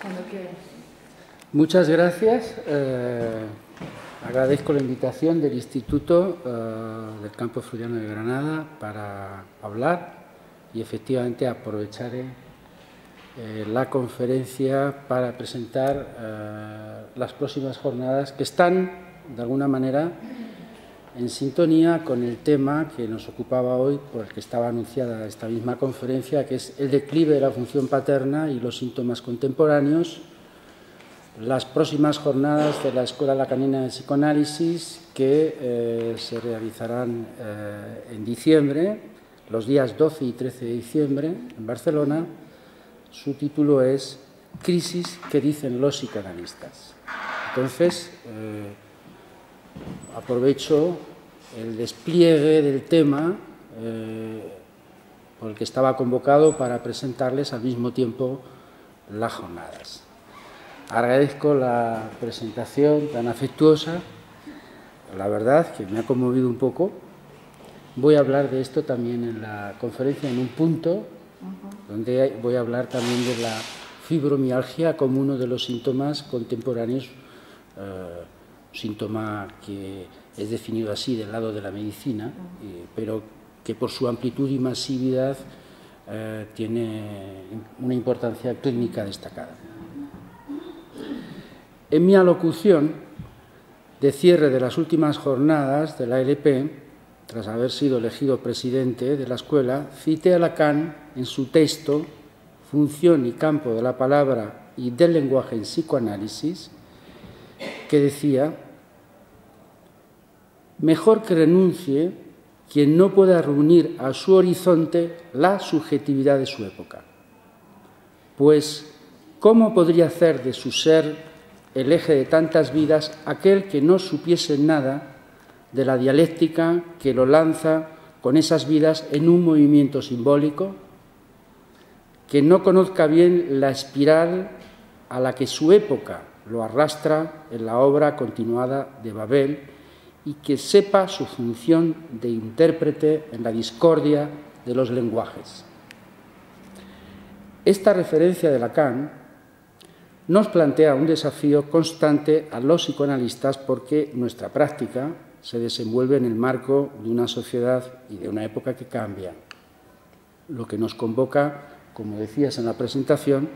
Cuando quieras. Muchas gracias. Agradezco la invitación del Instituto del Campo Freudiano de Granada para hablar y efectivamente aprovecharé la conferencia para presentar las próximas jornadas que están, de alguna manera, en sintonía con el tema que nos ocupaba hoy, por el que estaba anunciada esta misma conferencia, que es el declive de la función paterna y los síntomas contemporáneos. Las próximas jornadas de la Escuela Lacanina de Psicoanálisis que se realizarán en diciembre, los días 12 y 13 de diciembre, en Barcelona. Su título es «Crisis que dicen los psicoanalistas». Entonces, aprovecho el despliegue del tema por el que estaba convocado para presentarles al mismo tiempo las jornadas. Agradezco la presentación tan afectuosa, la verdad que me ha conmovido un poco. Voy a hablar de esto también en la conferencia, en un punto, donde voy a hablar también de la fibromialgia como uno de los síntomas contemporáneos, síntoma que es definido así del lado de la medicina, pero que por su amplitud y masividad tiene una importancia clínica destacada. En mi alocución de cierre de las últimas jornadas de la LP, tras haber sido elegido presidente de la escuela, cité a Lacan en su texto Función y campo de la palabra y del lenguaje en psicoanálisis, que decía: mejor que renuncie quien no pueda reunir a su horizonte la subjetividad de su época, pues ¿cómo podría hacer de su ser el eje de tantas vidas aquel que no supiese nada de la dialéctica que lo lanza con esas vidas en un movimiento simbólico, que no conozca bien la espiral a la que su época lo arrastra en la obra continuada de Babel y que sepa su función de intérprete en la discordia de los lenguajes? Esta referencia de Lacan nos plantea un desafío constante a los psicoanalistas porque nuestra práctica se desenvuelve en el marco de una sociedad y de una época que cambia, lo que nos convoca, como decías en la presentación,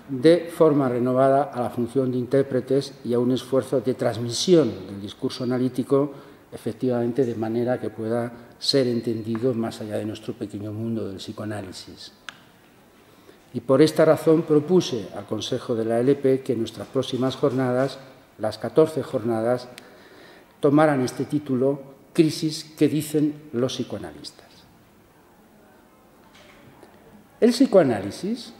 de forma renovada a la función de intérpretes y a un esfuerzo de transmisión del discurso analítico, efectivamente, de manera que pueda ser entendido más allá de nuestro pequeño mundo del psicoanálisis. Y por esta razón propuse al Consejo de la LP que nuestras próximas jornadas, las 14 jornadas, tomaran este título, Crisis que dicen los psicoanalistas. El psicoanálisis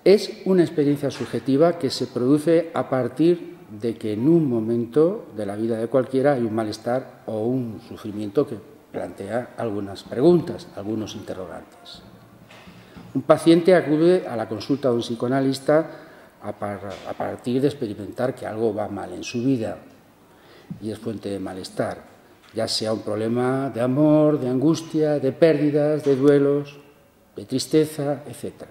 es una experiencia subjetiva que se produce a partir de que en un momento de la vida de cualquiera hay un malestar o un sufrimiento que plantea algunas preguntas, algunos interrogantes. Un paciente acude a la consulta de un psicoanalista a partir de experimentar que algo va mal en su vida y es fuente de malestar, ya sea un problema de amor, de angustia, de pérdidas, de duelos, de tristeza, etc.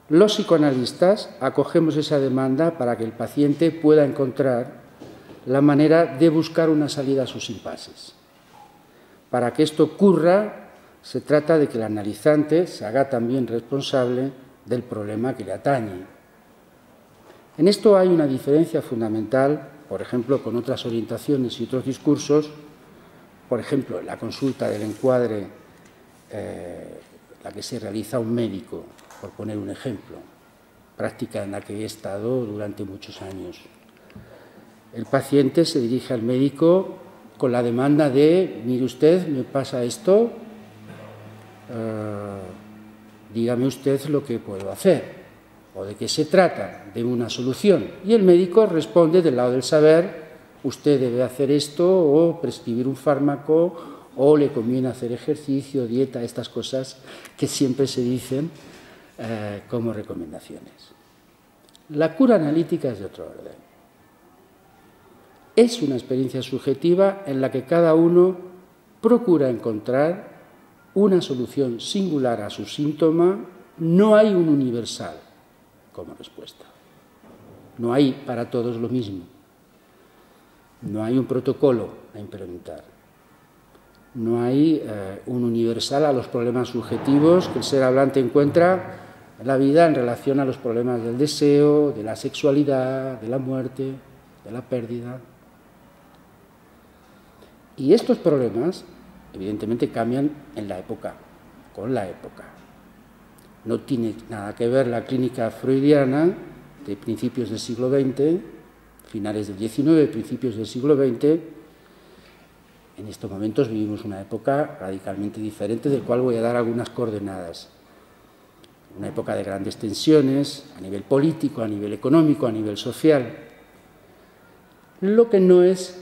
Los psicoanalistas acogemos esa demanda para que el paciente pueda encontrar la manera de buscar una salida a sus impases. Para que esto ocurra, se trata de que el analizante se haga también responsable del problema que le atañe. En esto hay una diferencia fundamental, por ejemplo, con otras orientaciones y otros discursos, por ejemplo, la consulta del encuadre, la que se realiza a un médico, por poner un ejemplo, práctica en la que he estado durante muchos años. El paciente se dirige al médico con la demanda de: mire usted, me pasa esto, dígame usted lo que puedo hacer o de qué se trata, de una solución. Y el médico responde del lado del saber: usted debe hacer esto o prescribir un fármaco o le conviene hacer ejercicio, dieta, estas cosas que siempre se dicen como recomendaciones. La cura analítica es de otro orden. Es una experiencia subjetiva en la que cada uno procura encontrar una solución singular a su síntoma. No hay un universal. como respuesta. No hay para todos lo mismo. No hay un protocolo a implementar. No hay un universal a los problemas subjetivos que el ser hablante encuentra en la vida en relación a los problemas del deseo, de la sexualidad, de la muerte, de la pérdida. Y estos problemas, evidentemente, cambian en la época, con la época. No tiene nada que ver la clínica freudiana de principios del siglo XX, finales del XIX, principios del siglo XX. En estos momentos vivimos una época radicalmente diferente, del cual voy a dar algunas coordenadas. Una época de grandes tensiones, a nivel político, a nivel económico, a nivel social. Lo que no es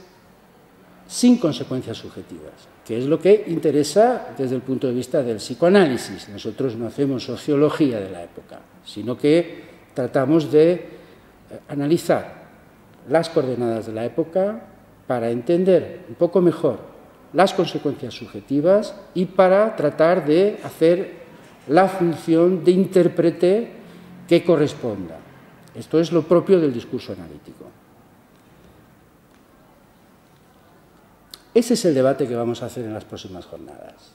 sin consecuencias subjetivas, que es lo que interesa desde el punto de vista del psicoanálisis. Nosotros no hacemos sociología de la época, sino que tratamos de analizar las coordenadas de la época para entender un poco mejor las consecuencias subjetivas y para tratar de hacer la función de intérprete que corresponda. Esto es lo propio del discurso analítico. Ese es el debate que vamos a hacer en las próximas jornadas.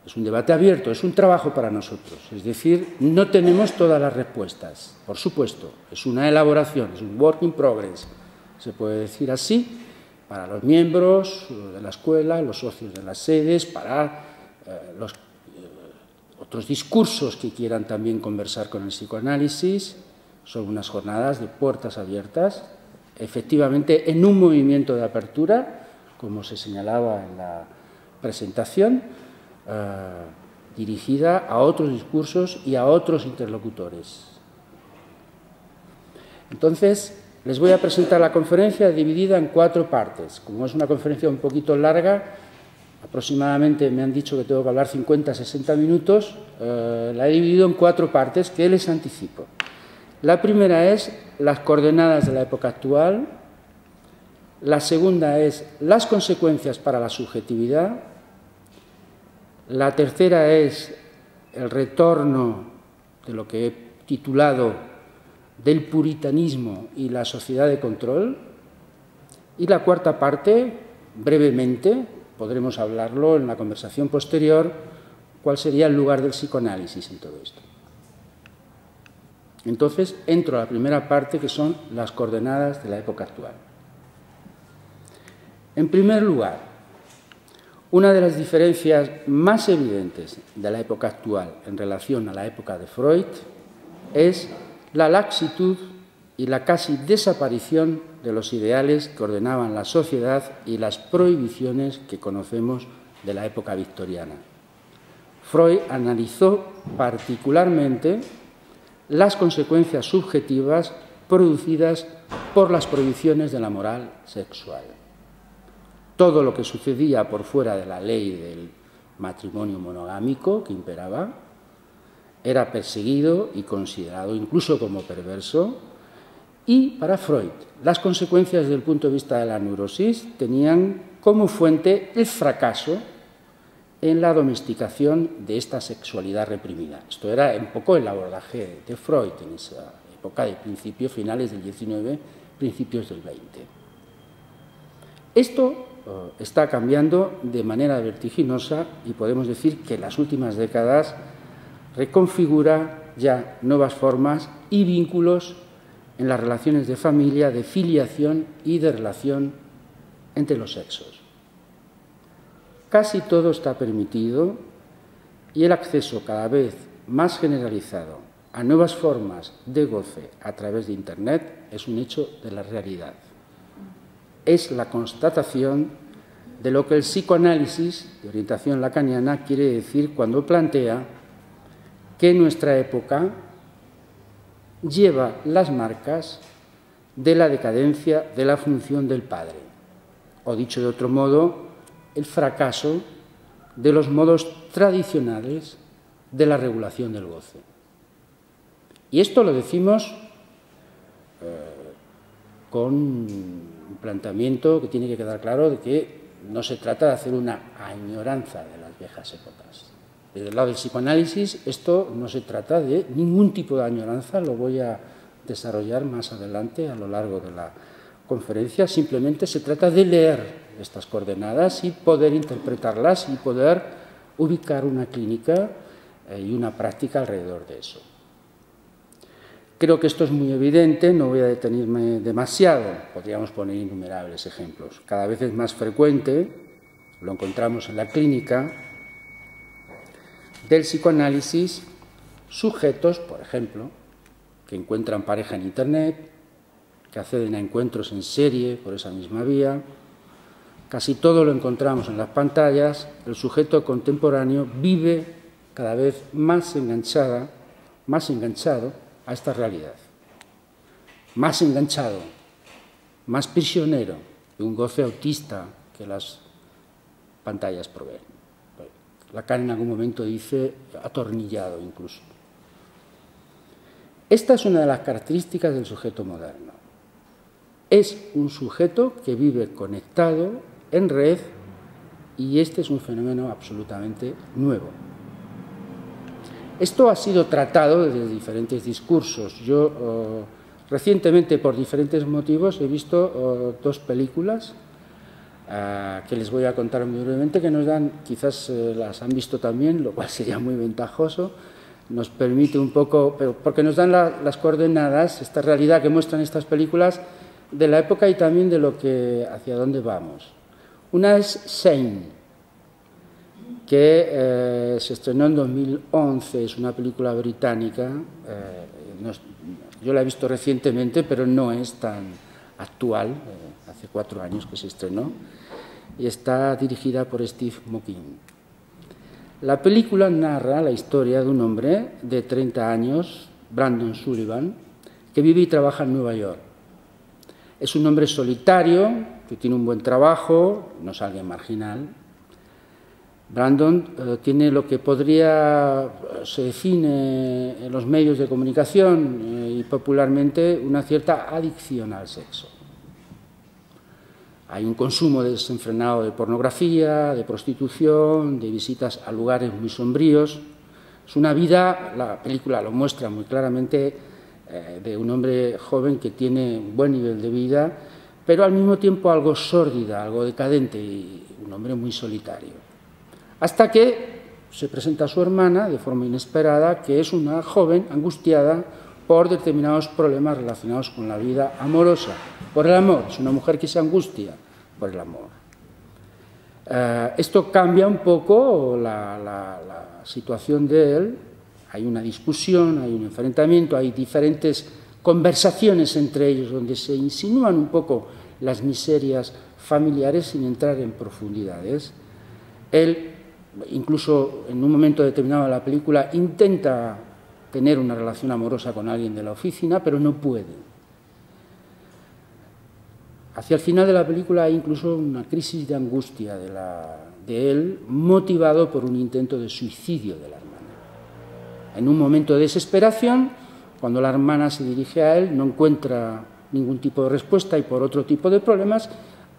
Es un debate abierto, es un trabajo para nosotros. Es decir, no tenemos todas las respuestas, por supuesto. Es una elaboración, es un work in progress, se puede decir así, para los miembros de la escuela, los socios de las sedes, para los otros discursos que quieran también conversar con el psicoanálisis. Son unas jornadas de puertas abiertas, efectivamente en un movimiento de apertura, como se señalaba en la presentación, dirigida a otros discursos y a otros interlocutores. Entonces, les voy a presentar la conferencia dividida en 4 partes. Como es una conferencia un poquito larga, aproximadamente me han dicho que tengo que hablar 50-60 minutos, la he dividido en 4 partes que les anticipo. La primera es las coordenadas de la época actual. La segunda es las consecuencias para la subjetividad. La tercera es el retorno de lo que he titulado del puritanismo y la sociedad de control. Y la cuarta parte, brevemente, podremos hablarlo en la conversación posterior, cuál sería el lugar del psicoanálisis en todo esto. Entonces, entro a la primera parte, que son las coordenadas de la época actual. En primer lugar, una de las diferencias más evidentes de la época actual en relación a la época de Freud es la laxitud y la casi desaparición de los ideales que ordenaban la sociedad y las prohibiciones que conocemos de la época victoriana. Freud analizó particularmente las consecuencias subjetivas producidas por las prohibiciones de la moral sexual. Todo lo que sucedía por fuera de la ley del matrimonio monogámico que imperaba era perseguido y considerado incluso como perverso, y para Freud las consecuencias desde el punto de vista de la neurosis tenían como fuente el fracaso en la domesticación de esta sexualidad reprimida. Esto era un poco el abordaje de Freud en esa época de principios, finales del XIX, principios del XX. Esto está cambiando de manera vertiginosa y podemos decir que en las últimas décadas reconfigura ya nuevas formas y vínculos en las relaciones de familia, de filiación y de relación entre los sexos. Casi todo está permitido y el acceso cada vez más generalizado a nuevas formas de goce a través de Internet es un hecho de la realidad. Es la constatación de lo que el psicoanálisis de orientación lacaniana quiere decir cuando plantea que nuestra época lleva las marcas de la decadencia de la función del padre, o dicho de otro modo, el fracaso de los modos tradicionales de la regulación del goce. Y esto lo decimos con un planteamiento que tiene que quedar claro de que no se trata de hacer una añoranza de las viejas épocas. Desde el lado del psicoanálisis, esto no se trata de ningún tipo de añoranza, lo voy a desarrollar más adelante a lo largo de la conferencia. Simplemente se trata de leer estas coordenadas y poder interpretarlas y poder ubicar una clínica y una práctica alrededor de eso. Creo que esto es muy evidente, no voy a detenerme demasiado, podríamos poner innumerables ejemplos. Cada vez es más frecuente, lo encontramos en la clínica, del psicoanálisis, sujetos, por ejemplo, que encuentran pareja en Internet, que acceden a encuentros en serie por esa misma vía. Casi todo lo encontramos en las pantallas. El sujeto contemporáneo vive cada vez más enganchado a esta realidad, más enganchado, más prisionero de un goce autista que las pantallas proveen. Lacan en algún momento dice atornillado incluso. Esta es una de las características del sujeto moderno. Es un sujeto que vive conectado en red y este es un fenómeno absolutamente nuevo. Esto ha sido tratado desde diferentes discursos. Yo recientemente, por diferentes motivos, he visto dos películas que les voy a contar muy brevemente, que nos dan, quizás las han visto también, lo cual sería muy ventajoso, nos permite un poco, porque nos dan las coordenadas, esta realidad que muestran estas películas de la época y también de lo que, hacia dónde vamos. Una es Sane, que se estrenó en 2011, es una película británica, yo la he visto recientemente, pero no es tan actual, hace 4 años que se estrenó, y está dirigida por Steve McQueen. La película narra la historia de un hombre de 30 años, Brandon Sullivan, que vive y trabaja en Nueva York. Es un hombre solitario, que tiene un buen trabajo, no es alguien marginal. Brandon tiene lo que se define en los medios de comunicación y popularmente una cierta adicción al sexo. Hay un consumo desenfrenado de pornografía, de prostitución, de visitas a lugares muy sombríos. Es una vida, la película lo muestra muy claramente, de un hombre joven que tiene un buen nivel de vida, pero al mismo tiempo algo sórdida, algo decadente y un hombre muy solitario. Hasta que se presenta a su hermana de forma inesperada, que es una joven angustiada por determinados problemas relacionados con la vida amorosa, por el amor. Es una mujer que se angustia por el amor. Esto cambia un poco la situación de él. Hay una discusión, hay un enfrentamiento, hay diferentes conversaciones entre ellos donde se insinúan un poco las miserias familiares sin entrar en profundidades. Él, incluso en un momento determinado de la película, intenta tener una relación amorosa con alguien de la oficina, pero no puede. Hacia el final de la película hay incluso una crisis de angustia de él, motivado por un intento de suicidio de la hermana. En un momento de desesperación, cuando la hermana se dirige a él, no encuentra ningún tipo de respuesta y por otro tipo de problemas,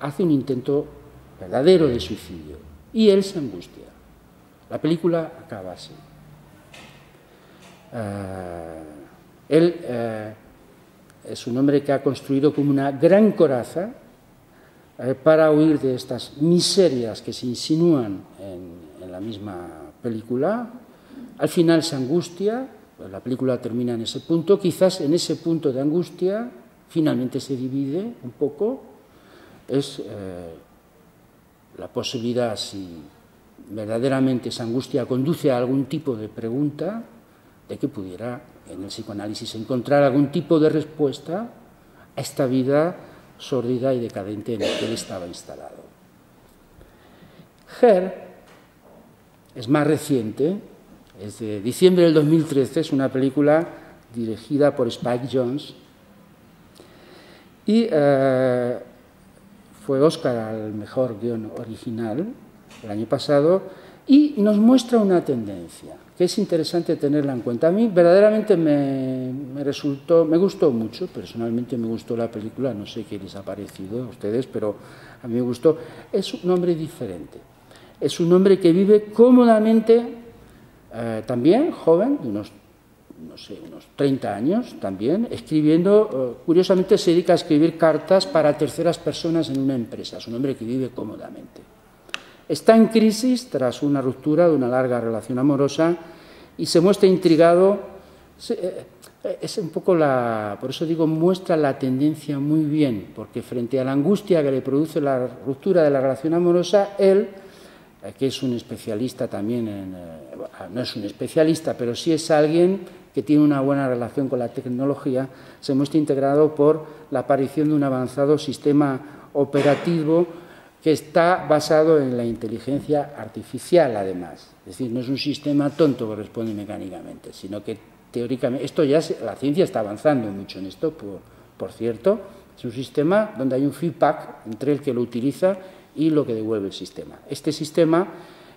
hace un intento verdadero de suicidio. Y él se angustia. La película acaba así. Él es un hombre que ha construido como una gran coraza para huir de estas miserias que se insinúan en la misma película. Al final se angustia, pues la película termina en ese punto, quizás en ese punto de angustia finalmente se divide un poco, es la posibilidad, si verdaderamente esa angustia conduce a algún tipo de pregunta, de que pudiera en el psicoanálisis encontrar algún tipo de respuesta a esta vida sórdida y decadente en la que él estaba instalado. Her es más reciente, es de diciembre del 2013, es una película dirigida por Spike Jonze y fue Oscar al mejor guión original el año pasado y nos muestra una tendencia que es interesante tenerla en cuenta. A mí verdaderamente me gustó mucho, personalmente me gustó la película, no sé qué les ha parecido a ustedes, pero a mí me gustó. Es un hombre diferente, es un hombre que vive cómodamente también joven, de unos 30 años también, escribiendo, curiosamente se dedica a escribir cartas para terceras personas en una empresa. Es un hombre que vive cómodamente. Está en crisis tras una ruptura de una larga relación amorosa y se muestra intrigado. Es un poco por eso digo, muestra la tendencia muy bien, porque frente a la angustia que le produce la ruptura de la relación amorosa, él, que es un especialista también no es un especialista, pero sí es alguien que tiene una buena relación con la tecnología, se muestra integrado por la aparición de un avanzado sistema operativo que está basado en la inteligencia artificial, además. Es decir, no es un sistema tonto que responde mecánicamente, sino que teóricamente, la ciencia está avanzando mucho en esto, por cierto, es un sistema donde hay un feedback entre el que lo utiliza y lo que devuelve el sistema. Este sistema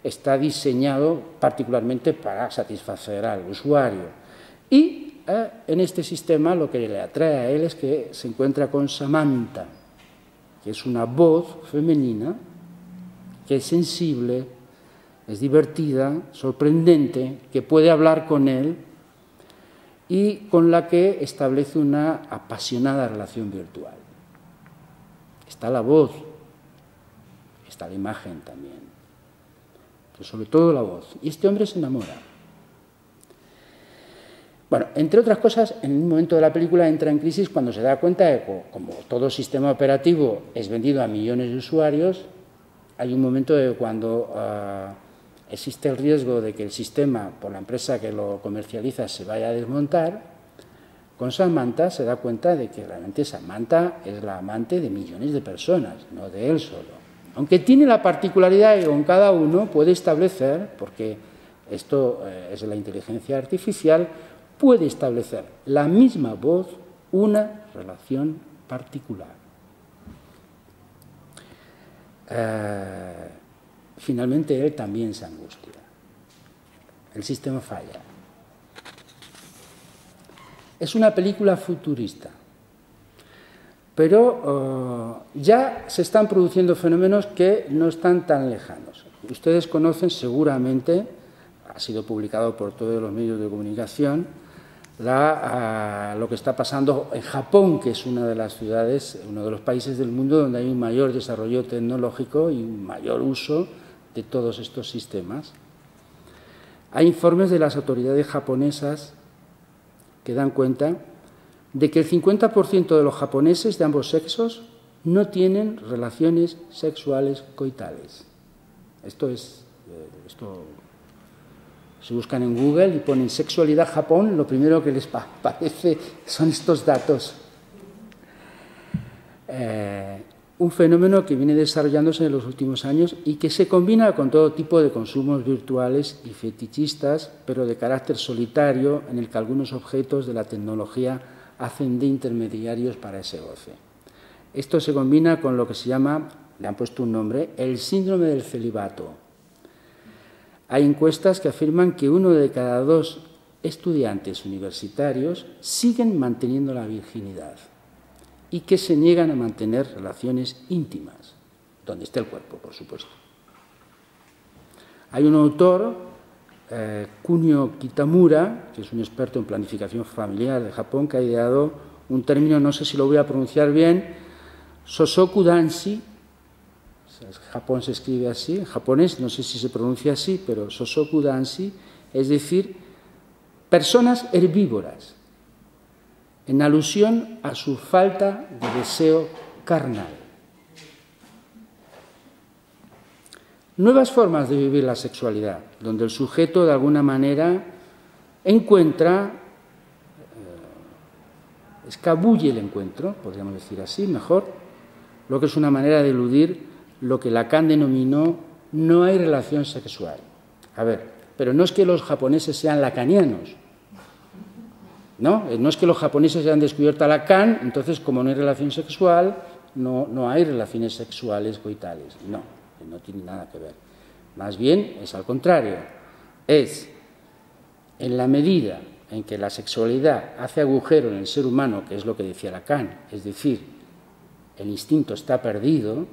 está diseñado particularmente para satisfacer al usuario. Y en este sistema lo que le atrae a él es que se encuentra con Samantha, que es una voz femenina, que es sensible, es divertida, sorprendente, que puede hablar con él y con la que establece una apasionada relación virtual. Está la voz, está la imagen también, pero sobre todo la voz. Y este hombre se enamora. Bueno, entre otras cosas, en un momento de la película entra en crisis cuando se da cuenta de que, como todo sistema operativo es vendido a millones de usuarios, hay un momento de cuando existe el riesgo de que el sistema, por la empresa que lo comercializa, se vaya a desmontar. Con Samantha se da cuenta de que realmente Samantha es la amante de millones de personas, no de él solo. Aunque tiene la particularidad que con cada uno puede establecer, porque esto es la inteligencia artificial, puede establecer la misma voz una relación particular. Finalmente él también se angustia. El sistema falla. Es una película futurista, pero ya se están produciendo fenómenos que no están tan lejanos. Ustedes conocen seguramente, ha sido publicado por todos los medios de comunicación, lo que está pasando en Japón, que es una de las ciudades, uno de los países del mundo donde hay un mayor desarrollo tecnológico y un mayor uso de todos estos sistemas. Hay informes de las autoridades japonesas que dan cuenta de que el 50% de los japoneses de ambos sexos no tienen relaciones sexuales coitales. Si buscan en Google y ponen sexualidad Japón, lo primero que les aparece son estos datos. Un fenómeno que viene desarrollándose en los últimos años y que se combina con todo tipo de consumos virtuales y fetichistas, pero de carácter solitario, en el que algunos objetos de la tecnología hacen de intermediarios para ese goce. Esto se combina con lo que se llama, le han puesto un nombre, el síndrome del celibato. Hay encuestas que afirman que 1 de cada 2 estudiantes universitarios siguen manteniendo la virginidad y que se niegan a mantener relaciones íntimas, donde esté el cuerpo, por supuesto. Hay un autor, Kunio Kitamura, que es un experto en planificación familiar de Japón, que ha ideado un término, no sé si lo voy a pronunciar bien, Sosoku Danshi. En Japón se escribe así, en japonés no sé si se pronuncia así, pero Sosoku Danshi, es decir, personas herbívoras, en alusión a su falta de deseo carnal. Nuevas formas de vivir la sexualidad, donde el sujeto de alguna manera encuentra, escabulle el encuentro, podríamos decir así, mejor, lo que es una manera de eludir lo que Lacan denominó no hay relación sexual. A ver, pero no es que los japoneses sean lacanianos, ¿no? No es que los japoneses hayan descubierto a Lacan, entonces como no hay relación sexual, no hay relaciones sexuales coitales. No tiene nada que ver. Más bien es al contrario. Es en la medida en que la sexualidad hace agujero en el ser humano, que es lo que decía Lacan, es decir, el instinto está perdido,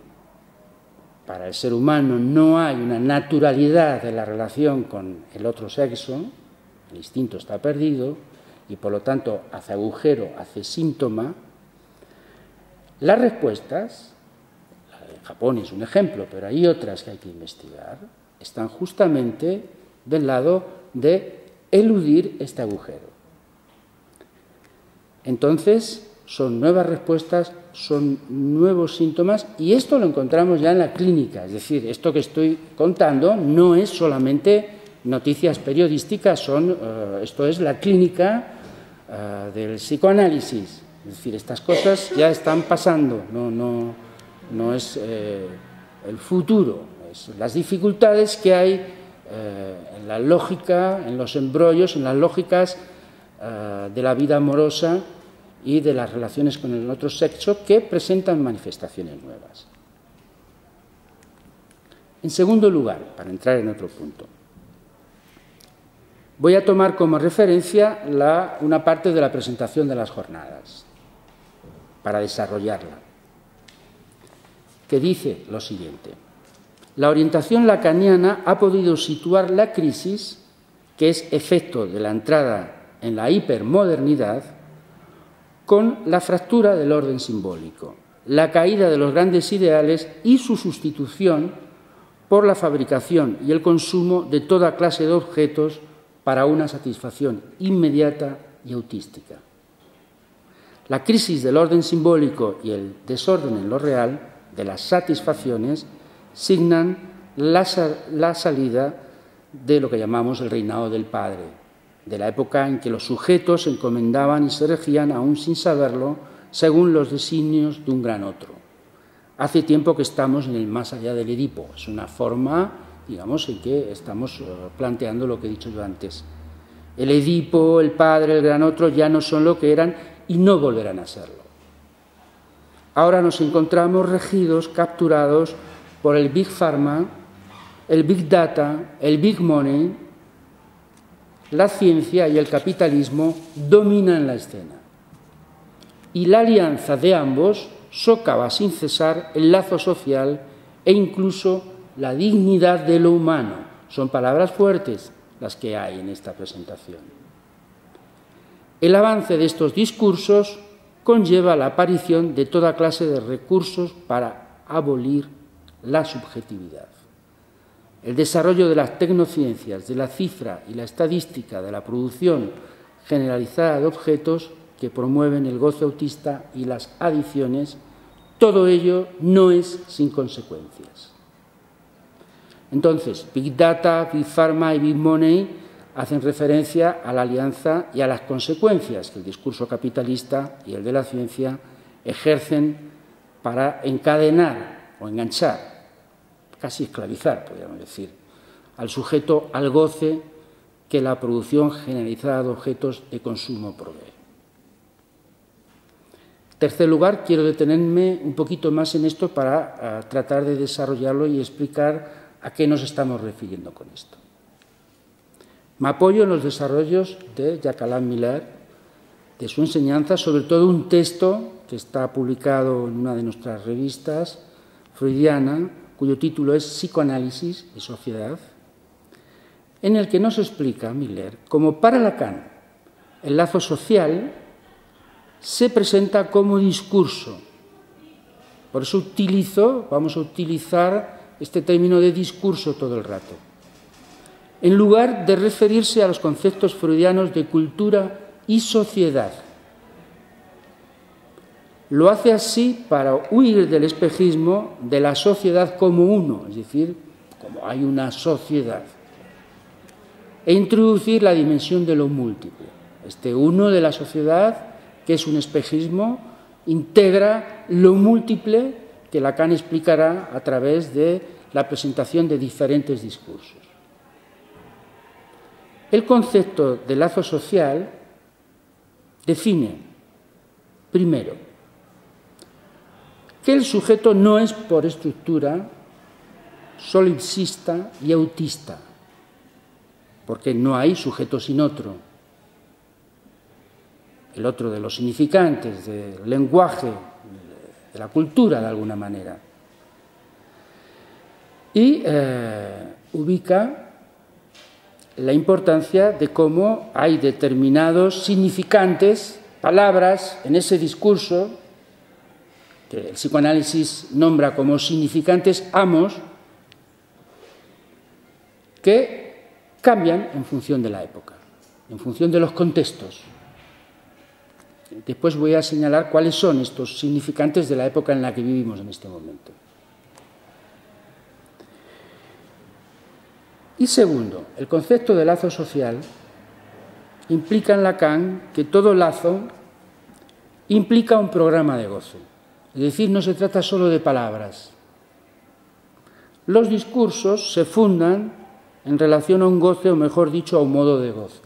para el ser humano no hay una naturalidad de la relación con el otro sexo, el instinto está perdido y por lo tanto hace agujero, hace síntoma, las respuestas, la de Japón es un ejemplo, pero hay otras que hay que investigar, están justamente del lado de eludir este agujero. Entonces, son nuevas respuestas, son nuevos síntomas y esto lo encontramos ya en la clínica. Es decir, esto que estoy contando no es solamente noticias periodísticas, esto es la clínica del psicoanálisis. Es decir, estas cosas ya están pasando, no es el futuro, es las dificultades que hay en la lógica, en los embrollos, en las lógicas de la vida amorosa y de las relaciones con el otro sexo que presentan manifestaciones nuevas. En segundo lugar, para entrar en otro punto, voy a tomar como referencia una parte de la presentación de las jornadas para desarrollarla, que dice lo siguiente: la orientación lacaniana ha podido situar la crisis, que es efecto de la entrada en la hipermodernidad, con la fractura del orden simbólico, la caída de los grandes ideales y su sustitución por la fabricación y el consumo de toda clase de objetos para una satisfacción inmediata y autística. La crisis del orden simbólico y el desorden en lo real de las satisfacciones signan la salida de lo que llamamos el reinado del Padre, de la época en que los sujetos se encomendaban y se regían, aún sin saberlo, según los designios de un gran otro. Hace tiempo que estamos en el más allá del Edipo. Es una forma, digamos, en que estamos planteando lo que he dicho yo antes. El Edipo, el padre, el gran otro ya no son lo que eran y no volverán a serlo. Ahora nos encontramos regidos, capturados por el Big Pharma, el Big Data, el Big Money. La ciencia y el capitalismo dominan la escena. Y la alianza de ambos socava sin cesar el lazo social e incluso la dignidad de lo humano. Son palabras fuertes las que hay en esta presentación. El avance de estos discursos conlleva la aparición de toda clase de recursos para abolir la subjetividad. El desarrollo de las tecnociencias, de la cifra y la estadística, de la producción generalizada de objetos que promueven el goce autista y las adicciones, todo ello no es sin consecuencias. Entonces, Big Data, Big Pharma y Big Money hacen referencia a la alianza y a las consecuencias que el discurso capitalista y el de la ciencia ejercen para encadenar o enganchar, casi esclavizar, podríamos decir, al sujeto al goce que la producción generalizada de objetos de consumo provee. En tercer lugar, quiero detenerme un poquito más en esto para tratar de desarrollarlo y explicar a qué nos estamos refiriendo con esto. Me apoyo en los desarrollos de Jacques Alain Miller, de su enseñanza, sobre todo un texto que está publicado en una de nuestras revistas, freudiana, cuyo título es Psicoanálisis y Sociedad, en el que nos explica Miller cómo para Lacan el lazo social se presenta como discurso. Por eso vamos a utilizar este término de discurso todo el rato, en lugar de referirse a los conceptos freudianos de cultura y sociedad. Lo hace así para huir del espejismo de la sociedad como uno, es decir, como hay una sociedad, e introducir la dimensión de lo múltiple. Este uno de la sociedad, que es un espejismo, integra lo múltiple que Lacan explicará a través de la presentación de diferentes discursos. El concepto de lazo social define, primero, que el sujeto no es por estructura solipsista y autista, porque no hay sujeto sin otro. El otro de los significantes, del lenguaje, de la cultura de alguna manera. y ubica la importancia de cómo hay determinados significantes, palabras en ese discurso que el psicoanálisis nombra como significantes amos, que cambian en función de la época, en función de los contextos. Después voy a señalar cuáles son estos significantes de la época en la que vivimos en este momento. Y segundo, el concepto de lazo social implica en Lacan que todo lazo implica un programa de goce. Es decir, no se trata solo de palabras. Los discursos se fundan en relación a un goce, o mejor dicho, a un modo de goce.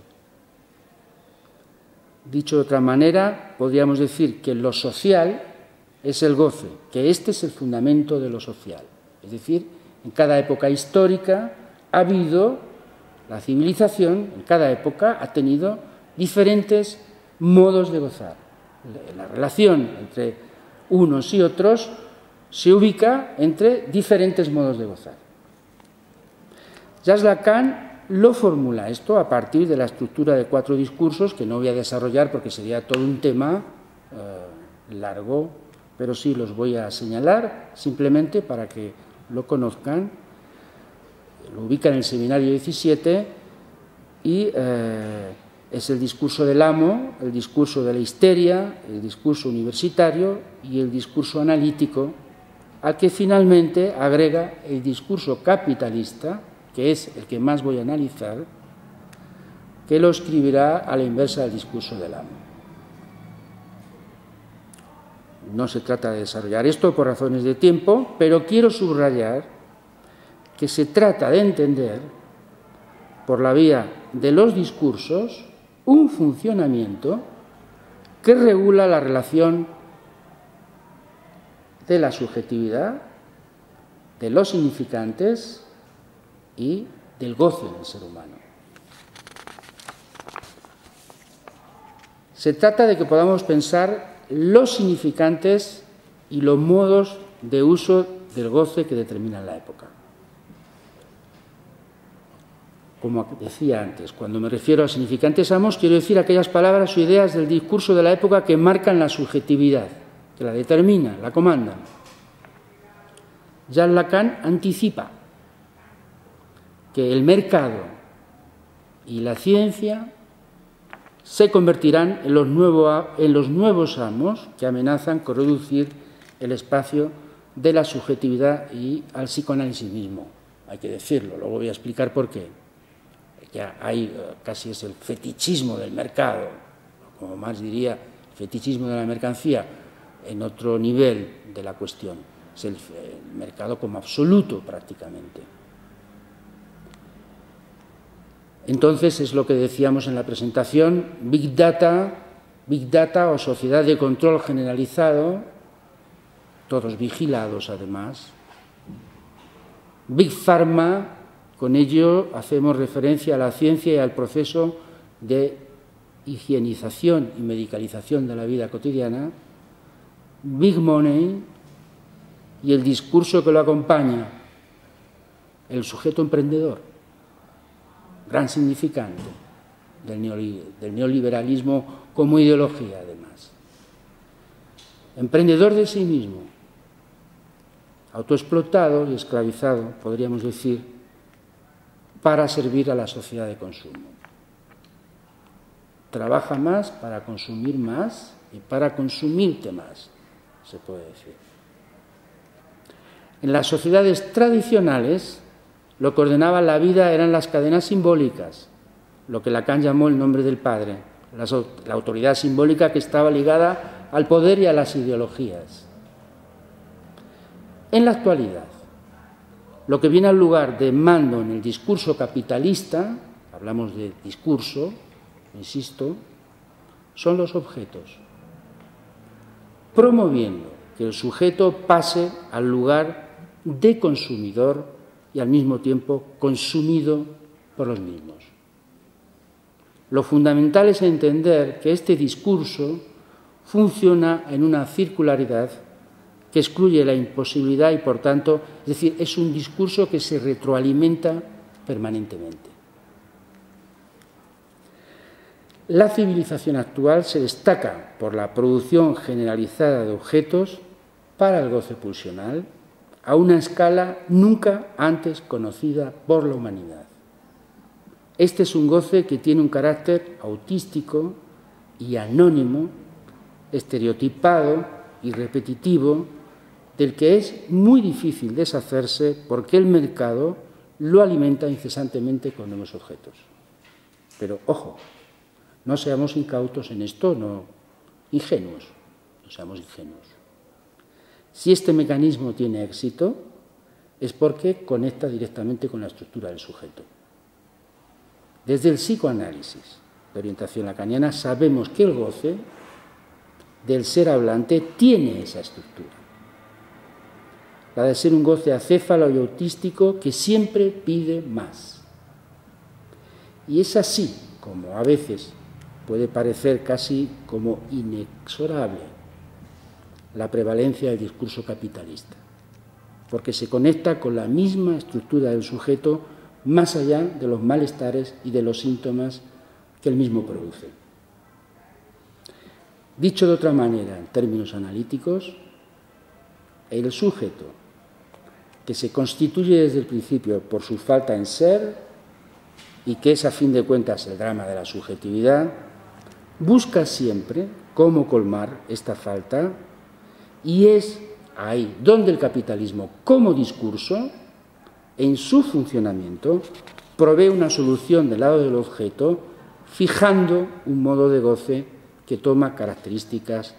Dicho de otra manera, podríamos decir que lo social es el goce, que este es el fundamento de lo social. Es decir, en cada época histórica ha habido, la civilización en cada época ha tenido diferentes modos de gozar. La relación entre unos y otros se ubica entre diferentes modos de gozar. Jacques Lacan lo formula esto a partir de la estructura de 4 discursos que no voy a desarrollar porque sería todo un tema largo, pero sí los voy a señalar simplemente para que lo conozcan. Lo ubica en el seminario 17 y es el discurso del amo, el discurso de la histeria, el discurso universitario y el discurso analítico, al que finalmente agrega el discurso capitalista, que es el que más voy a analizar, que lo escribirá a la inversa del discurso del amo. No se trata de desarrollar esto por razones de tiempo, pero quiero subrayar que se trata de entender, por la vía de los discursos, un funcionamiento que regula la relación de la subjetividad, de los significantes y del goce del ser humano. Se trata de que podamos pensar los significantes y los modos de uso del goce que determinan la época. Como decía antes, cuando me refiero a significantes amos, quiero decir aquellas palabras o ideas del discurso de la época que marcan la subjetividad, que la determinan, la comandan. Jacques Lacan anticipa que el mercado y la ciencia se convertirán en los nuevos amos que amenazan con reducir el espacio de la subjetividad y al psicoanálisis mismo. Hay que decirlo, luego voy a explicar por qué. Ya hay casi es el fetichismo del mercado, como Marx diría, fetichismo de la mercancía, en otro nivel de la cuestión. Es el mercado como absoluto prácticamente. Entonces es lo que decíamos en la presentación, Big Data o sociedad de control generalizado, todos vigilados además. Big Pharma, con ello hacemos referencia a la ciencia y al proceso de higienización y medicalización de la vida cotidiana. Big Money y el discurso que lo acompaña, el sujeto emprendedor, gran significante del neoliberalismo como ideología además. Emprendedor de sí mismo, autoexplotado y esclavizado, podríamos decir, para servir a la sociedad de consumo. Trabaja más para consumir más y para consumirte más, se puede decir. En las sociedades tradicionales, lo que ordenaba la vida eran las cadenas simbólicas, lo que Lacan llamó el nombre del padre, la autoridad simbólica que estaba ligada al poder y a las ideologías. En la actualidad, lo que viene al lugar de mando en el discurso capitalista, hablamos de discurso, insisto, son los objetos, promoviendo que el sujeto pase al lugar de consumidor y al mismo tiempo consumido por los mismos. Lo fundamental es entender que este discurso funciona en una circularidad que excluye la imposibilidad y, por tanto, es decir, es un discurso que se retroalimenta permanentemente. La civilización actual se destaca por la producción generalizada de objetos para el goce pulsional a una escala nunca antes conocida por la humanidad. Este es un goce que tiene un carácter autístico y anónimo, estereotipado y repetitivo, del que es muy difícil deshacerse porque el mercado lo alimenta incesantemente con nuevos objetos. Pero, ojo, no seamos incautos en esto, no seamos ingenuos. Si este mecanismo tiene éxito, es porque conecta directamente con la estructura del sujeto. Desde el psicoanálisis de orientación lacaniana sabemos que el goce del ser hablante tiene esa estructura, la de ser un goce acéfalo y autístico que siempre pide más. Y es así como a veces puede parecer casi como inexorable la prevalencia del discurso capitalista, porque se conecta con la misma estructura del sujeto más allá de los malestares y de los síntomas que él mismo produce. Dicho de otra manera, en términos analíticos, el sujeto que se constituye desde el principio por su falta en ser y que es a fin de cuentas el drama de la subjetividad, busca siempre cómo colmar esta falta y es ahí donde el capitalismo como discurso, en su funcionamiento, provee una solución del lado del objeto, fijando un modo de goce que toma características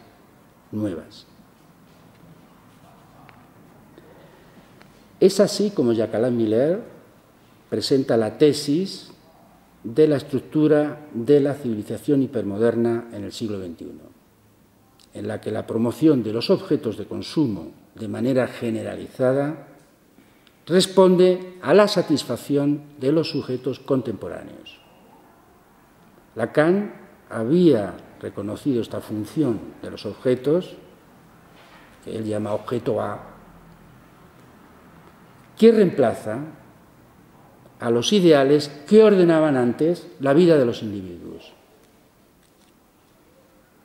nuevas. Es así como Jacques-Alain Miller presenta la tesis de la estructura de la civilización hipermoderna en el siglo XXI, en la que la promoción de los objetos de consumo de manera generalizada responde a la satisfacción de los sujetos contemporáneos. Lacan había reconocido esta función de los objetos, que él llama objeto A, que reemplaza a los ideales que ordenaban antes la vida de los individuos.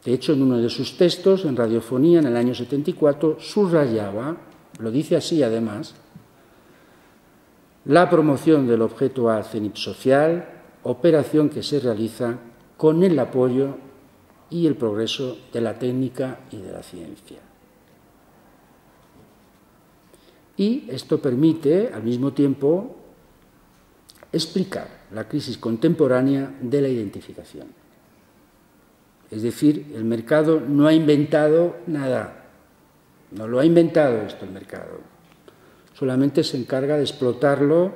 De hecho, en uno de sus textos, en Radiofonía, en el año 74, subrayaba, lo dice así además, la promoción del objeto al cenit social, operación que se realiza con el apoyo y el progreso de la técnica y de la ciencia. Y esto permite, al mismo tiempo, explicar la crisis contemporánea de la identificación. Es decir, el mercado no ha inventado nada, no lo ha inventado esto el mercado, solamente se encarga de explotarlo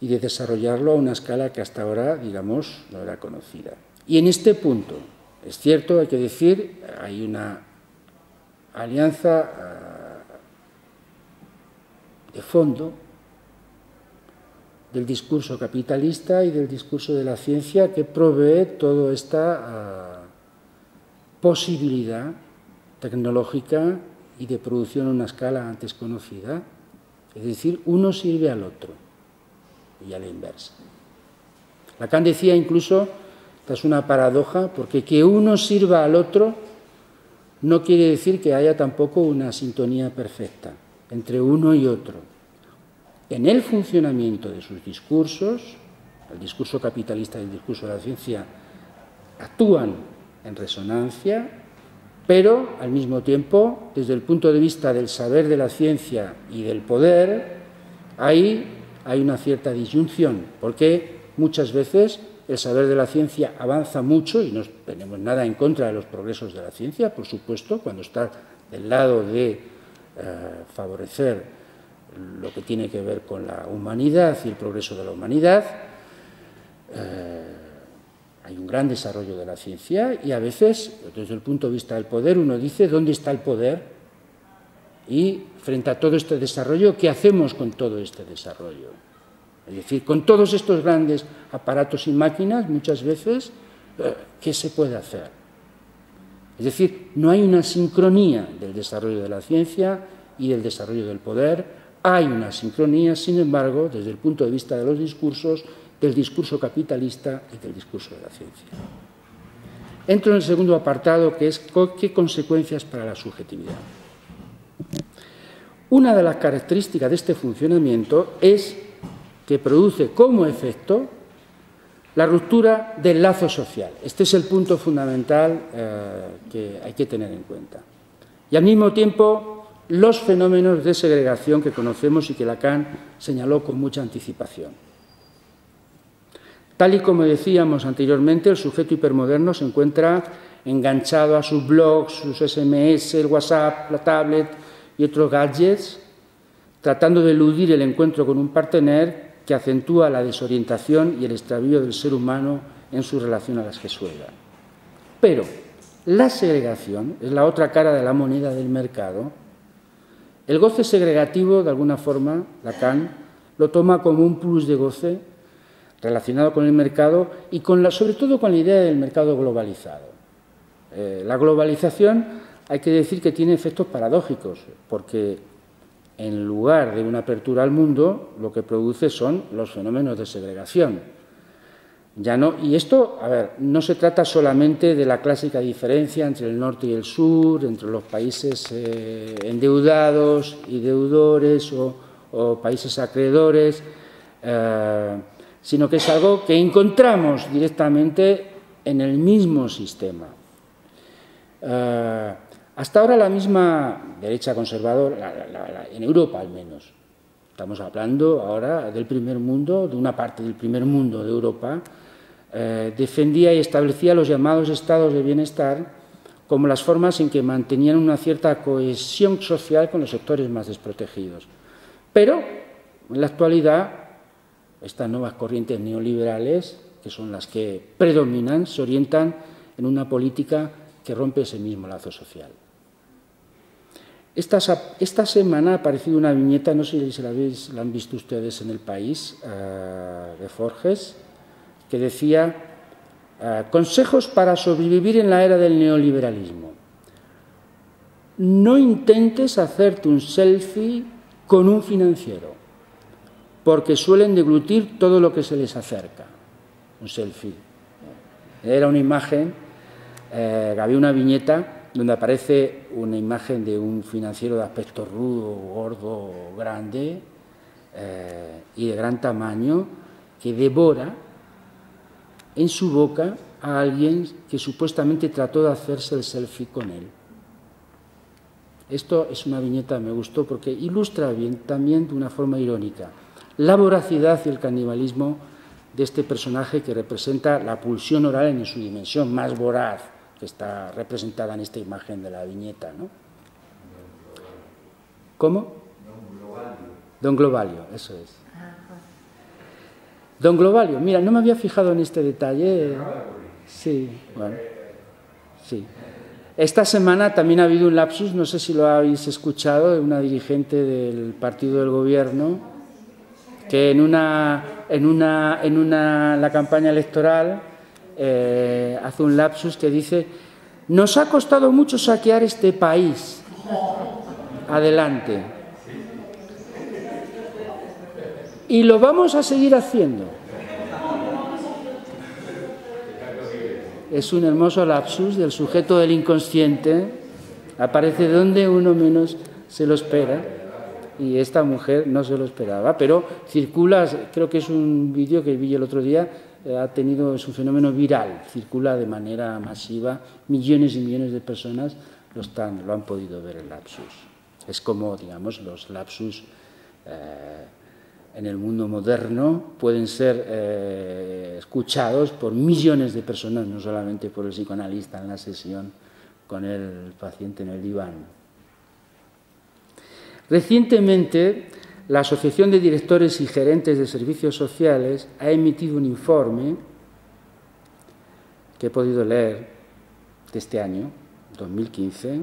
y de desarrollarlo a una escala que hasta ahora, digamos, no era conocida. Y en este punto, es cierto, hay que decir, hay una alianza de fondo del discurso capitalista y del discurso de la ciencia que provee toda esta posibilidad tecnológica y de producción a una escala antes conocida. Es decir, uno sirve al otro y a la inversa. Lacan decía incluso, esta es una paradoja, porque que uno sirva al otro no quiere decir que haya tampoco una sintonía perfecta entre uno y otro. En el funcionamiento de sus discursos, el discurso capitalista y el discurso de la ciencia actúan en resonancia, pero al mismo tiempo, desde el punto de vista del saber de la ciencia y del poder, ahí hay una cierta disyunción, porque muchas veces el saber de la ciencia avanza mucho y no tenemos nada en contra de los progresos de la ciencia, por supuesto, cuando está del lado de favorecer lo que tiene que ver con la humanidad y el progreso de la humanidad. Hay un gran desarrollo de la ciencia y a veces, desde el punto de vista del poder, uno dice ¿dónde está el poder? Y frente a todo este desarrollo, ¿qué hacemos con todo este desarrollo? Es decir, con todos estos grandes aparatos y máquinas, muchas veces, ¿qué se puede hacer? Es decir, no hay una sincronía del desarrollo de la ciencia y del desarrollo del poder. Hay una sincronía, sin embargo, desde el punto de vista de los discursos, del discurso capitalista y del discurso de la ciencia. Entro en el segundo apartado, que es qué consecuencias para la subjetividad. Una de las características de este funcionamiento es que produce como efecto la ruptura del lazo social. Este es el punto fundamental que hay que tener en cuenta. Y al mismo tiempo, los fenómenos de segregación que conocemos y que Lacan señaló con mucha anticipación. Tal y como decíamos anteriormente, el sujeto hipermoderno se encuentra enganchado a sus blogs, sus SMS, el WhatsApp, la tablet y otros gadgets, tratando de eludir el encuentro con un partener que acentúa la desorientación y el extravío del ser humano en su relación a las que suelga. Pero la segregación es la otra cara de la moneda del mercado. El goce segregativo, de alguna forma, Lacan lo toma como un plus de goce relacionado con el mercado y sobre todo con la idea del mercado globalizado. La globalización, hay que decir que tiene efectos paradójicos, porque en lugar de una apertura al mundo, lo que produce son los fenómenos de segregación. Y esto, no se trata solamente de la clásica diferencia entre el norte y el sur, entre los países endeudados y deudores o países acreedores, sino que es algo que encontramos directamente en el mismo sistema. Hasta ahora la misma derecha conservadora, en Europa al menos, estamos hablando ahora del primer mundo, de una parte del primer mundo de Europa, defendía y establecía los llamados estados de bienestar como las formas en que mantenían una cierta cohesión social con los sectores más desprotegidos. Pero, en la actualidad, estas nuevas corrientes neoliberales, que son las que predominan, se orientan en una política que rompe ese mismo lazo social. Esta semana ha aparecido una viñeta, no sé si la han visto ustedes en El País, de Forges, que decía consejos para sobrevivir en la era del neoliberalismo. No intentes hacerte un selfie con un financiero, porque suelen deglutir todo lo que se les acerca. Un selfie. Era una imagen, había una viñeta donde aparece una imagen de un financiero de aspecto rudo, gordo, grande y de gran tamaño, que devora en su boca a alguien que supuestamente trató de hacerse el selfie con él. Esto es una viñeta, me gustó, porque ilustra bien, también de una forma irónica, la voracidad y el canibalismo de este personaje que representa la pulsión oral en su dimensión más voraz, que está representada en esta imagen de la viñeta, ¿no? ¿Cómo? Don Globalio, eso es. Don Globalio, mira, no me había fijado en este detalle. Sí, bueno, sí. Esta semana también ha habido un lapsus, no sé si lo habéis escuchado, de una dirigente del partido del gobierno que en la campaña electoral hace un lapsus que dice: nos ha costado mucho saquear este país. Adelante. Y lo vamos a seguir haciendo. Es un hermoso lapsus del sujeto del inconsciente. Aparece donde uno menos se lo espera. Y esta mujer no se lo esperaba. Pero circula, creo que es un vídeo que vi el otro día, es un fenómeno viral, circula de manera masiva, millones y millones de personas lo han podido ver el lapsus. Es como, digamos, los lapsus en el mundo moderno pueden ser escuchados por millones de personas, no solamente por el psicoanalista en la sesión con el paciente en el diván. Recientemente, la Asociación de Directores y Gerentes de Servicios Sociales ha emitido un informe que he podido leer de este año, 2015,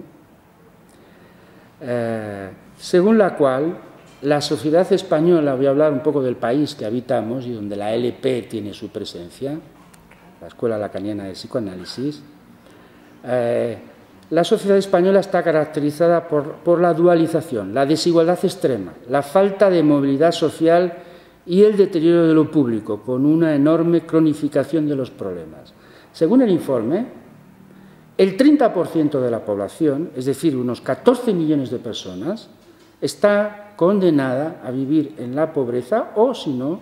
según la cual la sociedad española, voy a hablar un poco del país que habitamos y donde la LP tiene su presencia, la Escuela Lacaniana de Psicoanálisis, la sociedad española está caracterizada por la dualización, la desigualdad extrema, la falta de movilidad social y el deterioro de lo público, con una enorme cronificación de los problemas. Según el informe, el 30% de la población, es decir, unos 14 millones de personas, está condenada a vivir en la pobreza o, si no,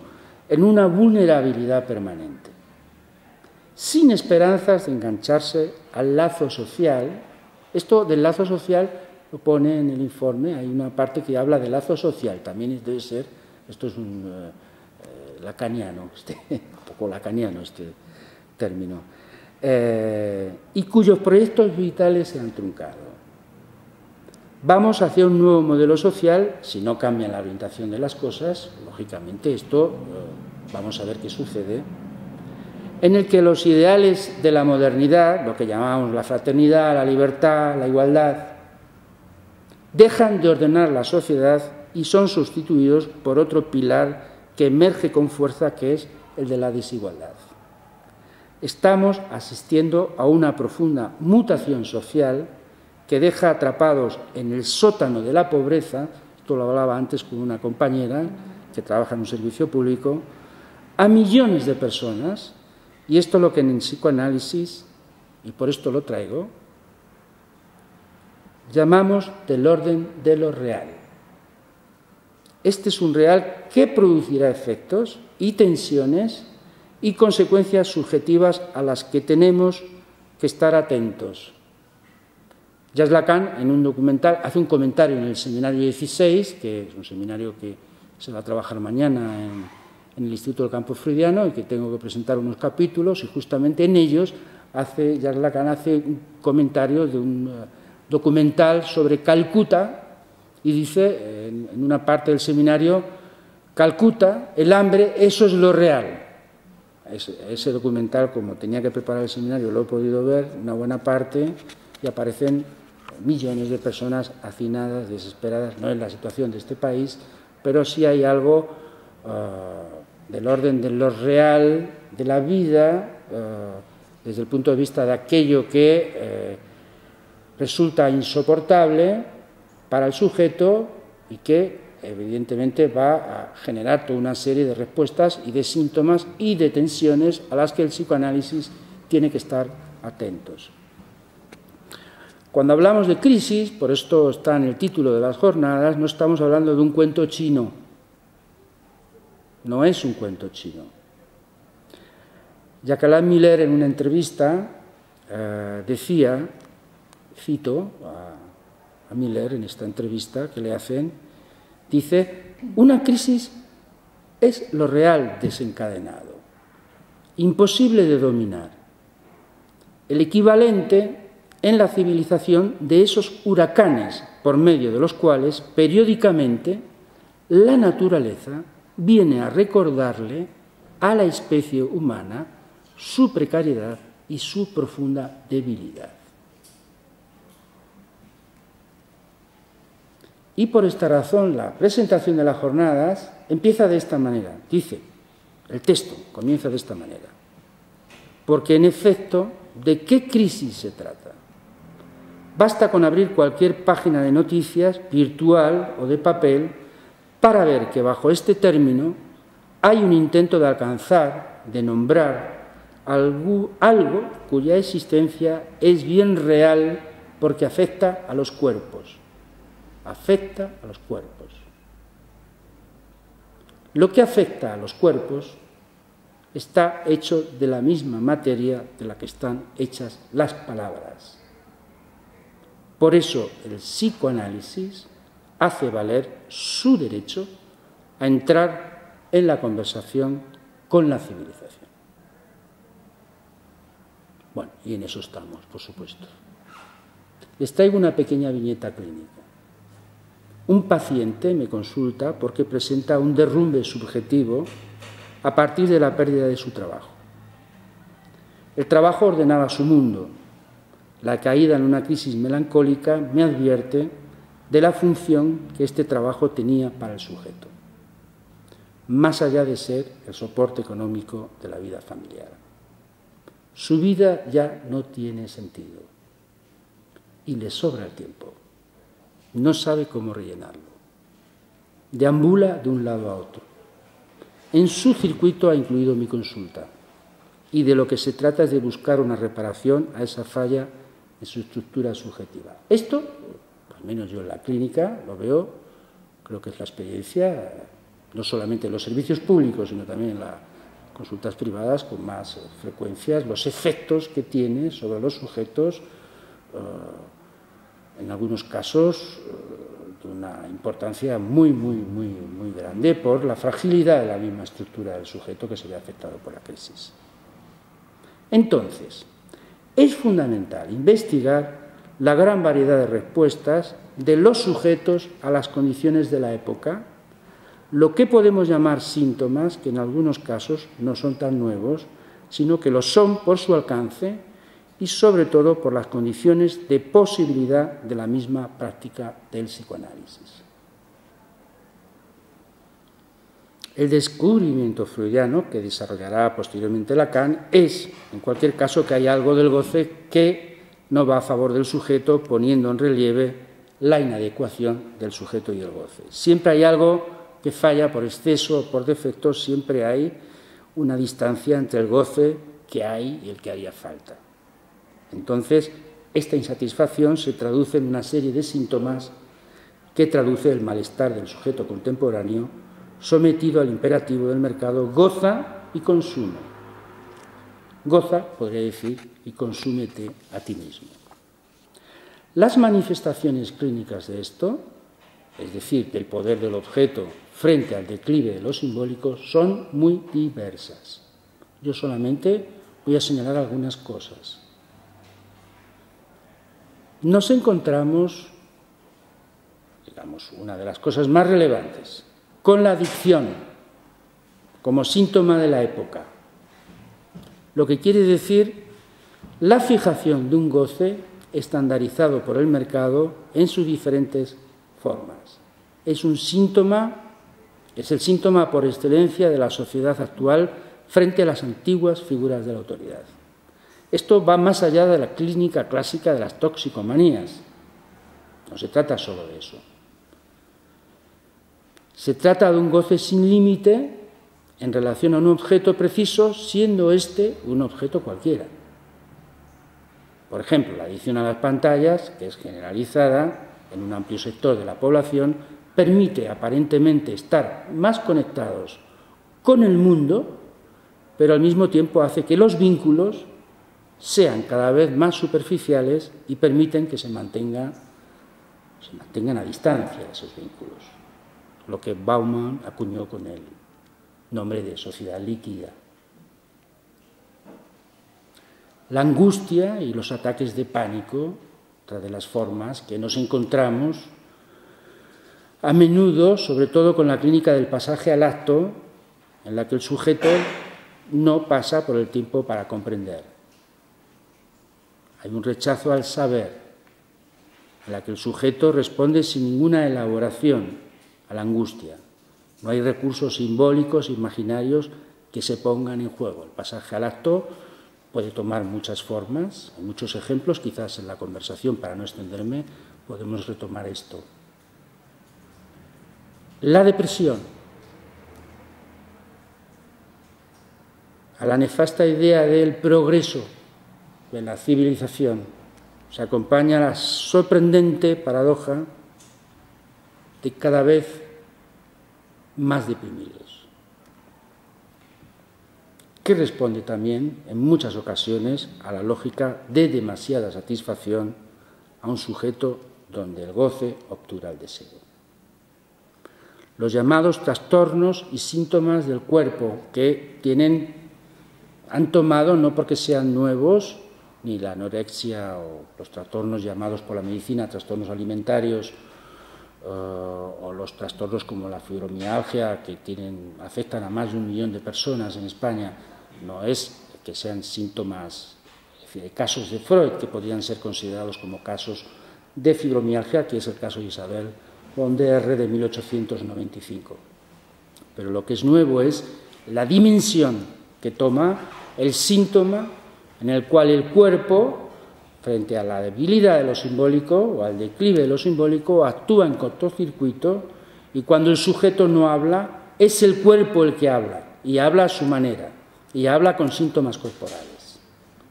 en una vulnerabilidad permanente, sin esperanzas de engancharse al lazo social. Esto del lazo social lo pone en el informe, hay una parte que habla de lazo social, también debe ser, esto es un lacaniano, un poco lacaniano este término, y cuyos proyectos vitales se han truncado. Vamos hacia un nuevo modelo social, si no cambia la orientación de las cosas, lógicamente esto, vamos a ver qué sucede, en el que los ideales de la modernidad, lo que llamamos la fraternidad, la libertad, la igualdad, dejan de ordenar la sociedad y son sustituidos por otro pilar que emerge con fuerza, que es el de la desigualdad. Estamos asistiendo a una profunda mutación social que deja atrapados en el sótano de la pobreza, esto lo hablaba antes con una compañera que trabaja en un servicio público, a millones de personas. Y esto es lo que en el psicoanálisis, y por esto lo traigo, llamamos del orden de lo real. Este es un real que producirá efectos y tensiones y consecuencias subjetivas a las que tenemos que estar atentos. Jacques Lacan, en un documental, hace un comentario en el seminario 16, que es un seminario que se va a trabajar mañana en el Instituto del Campo Freudiano y que tengo que presentar unos capítulos, y justamente en ellos Jacques Lacan hace un comentario de un documental sobre Calcuta y dice en una parte del seminario: Calcuta, el hambre, eso es lo real. Ese documental, como tenía que preparar el seminario, lo he podido ver una buena parte, y aparecen millones de personas hacinadas, desesperadas. No es la situación de este país, pero sí hay algo del orden de lo real, de la vida, desde el punto de vista de aquello que resulta insoportable para el sujeto y que evidentemente va a generar toda una serie de respuestas y de síntomas y de tensiones a las que el psicoanálisis tiene que estar atentos. Cuando hablamos de crisis, por esto está en el título de las jornadas, no estamos hablando de un cuento chino. No es un cuento chino. Jacques Miller, en una entrevista, decía, cito a Miller en esta entrevista que le hacen, dice: una crisis es lo real desencadenado, imposible de dominar, el equivalente en la civilización de esos huracanes por medio de los cuales periódicamente la naturaleza viene a recordarle a la especie humana su precariedad y su profunda debilidad. Y por esta razón la presentación de las jornadas empieza de esta manera. Dice, el texto comienza de esta manera. Porque en efecto, ¿de qué crisis se trata? Basta con abrir cualquier página de noticias, virtual o de papel, para ver que bajo este término hay un intento de alcanzar, de nombrar algo cuya existencia es bien real porque afecta a los cuerpos. Afecta a los cuerpos. Lo que afecta a los cuerpos está hecho de la misma materia de la que están hechas las palabras. Por eso el psicoanálisis hace valer su derecho a entrar en la conversación con la civilización. Bueno, y en eso estamos, por supuesto. Les traigo una pequeña viñeta clínica. Un paciente me consulta porque presenta un derrumbe subjetivo a partir de la pérdida de su trabajo. El trabajo ordenaba su mundo. La caída en una crisis melancólica me advierte de la función que este trabajo tenía para el sujeto, más allá de ser el soporte económico de la vida familiar. Su vida ya no tiene sentido y le sobra el tiempo. No sabe cómo rellenarlo. Deambula de un lado a otro. En su circuito ha incluido mi consulta y de lo que se trata es de buscar una reparación a esa falla en su estructura subjetiva. Esto, al menos yo en la clínica lo veo, creo que es la experiencia, no solamente en los servicios públicos, sino también en las consultas privadas con más frecuencias, los efectos que tiene sobre los sujetos, en algunos casos de una importancia muy grande por la fragilidad de la misma estructura del sujeto que se ve afectado por la crisis. Entonces, es fundamental investigar la gran variedad de respuestas de los sujetos a las condiciones de la época, lo que podemos llamar síntomas, que en algunos casos no son tan nuevos, sino que lo son por su alcance y sobre todo por las condiciones de posibilidad de la misma práctica del psicoanálisis. El descubrimiento freudiano, que desarrollará posteriormente Lacan, es, en cualquier caso, que hay algo del goce que no va a favor del sujeto, poniendo en relieve la inadecuación del sujeto y el goce. Siempre hay algo que falla por exceso o por defecto, siempre hay una distancia entre el goce que hay y el que haría falta. Entonces, esta insatisfacción se traduce en una serie de síntomas que traduce el malestar del sujeto contemporáneo sometido al imperativo del mercado: goza y consume. Goza, podría decir, y consúmete a ti mismo. Las manifestaciones clínicas de esto, es decir, del poder del objeto frente al declive de lo simbólico, son muy diversas. Yo solamente voy a señalar algunas cosas. Nos encontramos, digamos, una de las cosas más relevantes, con la adicción como síntoma de la época, lo que quiere decir la fijación de un goce estandarizado por el mercado en sus diferentes formas. Es un síntoma, es el síntoma por excelencia de la sociedad actual frente a las antiguas figuras de la autoridad. Esto va más allá de la clínica clásica de las toxicomanías. No se trata solo de eso. Se trata de un goce sin límite en relación a un objeto preciso, siendo este un objeto cualquiera. Por ejemplo, la adicción a las pantallas, que es generalizada en un amplio sector de la población, permite aparentemente estar más conectados con el mundo, pero al mismo tiempo hace que los vínculos sean cada vez más superficiales y permiten que se mantengan a distancia esos vínculos, lo que Bauman acuñó con el nombre de sociedad líquida. La angustia y los ataques de pánico, otra de las formas que nos encontramos a menudo, sobre todo con la clínica del pasaje al acto, en la que el sujeto no pasa por el tiempo para comprender. Hay un rechazo al saber, en la que el sujeto responde sin ninguna elaboración a la angustia. No hay recursos simbólicos, imaginarios que se pongan en juego. El pasaje al acto puede tomar muchas formas, hay muchos ejemplos, quizás en la conversación, para no extenderme, podemos retomar esto. La depresión, a la nefasta idea del progreso de la civilización, se acompaña la sorprendente paradoja de cada vez más deprimidos, que responde también, en muchas ocasiones, a la lógica de demasiada satisfacción a un sujeto donde el goce obtura el deseo. Los llamados trastornos y síntomas del cuerpo, que han tomado, no porque sean nuevos, ni la anorexia o los trastornos llamados por la medicina trastornos alimentarios, o los trastornos como la fibromialgia, que afectan a más de 1 millón de personas en España, no es que sean síntomas, es decir, hay casos de Freud que podrían ser considerados como casos de fibromialgia, que es el caso de Isabel von der de 1895. Pero lo que es nuevo es la dimensión que toma el síntoma en el cual el cuerpo, frente a la debilidad de lo simbólico o al declive de lo simbólico, actúa en cortocircuito y cuando el sujeto no habla, es el cuerpo el que habla y habla a su manera y habla con síntomas corporales.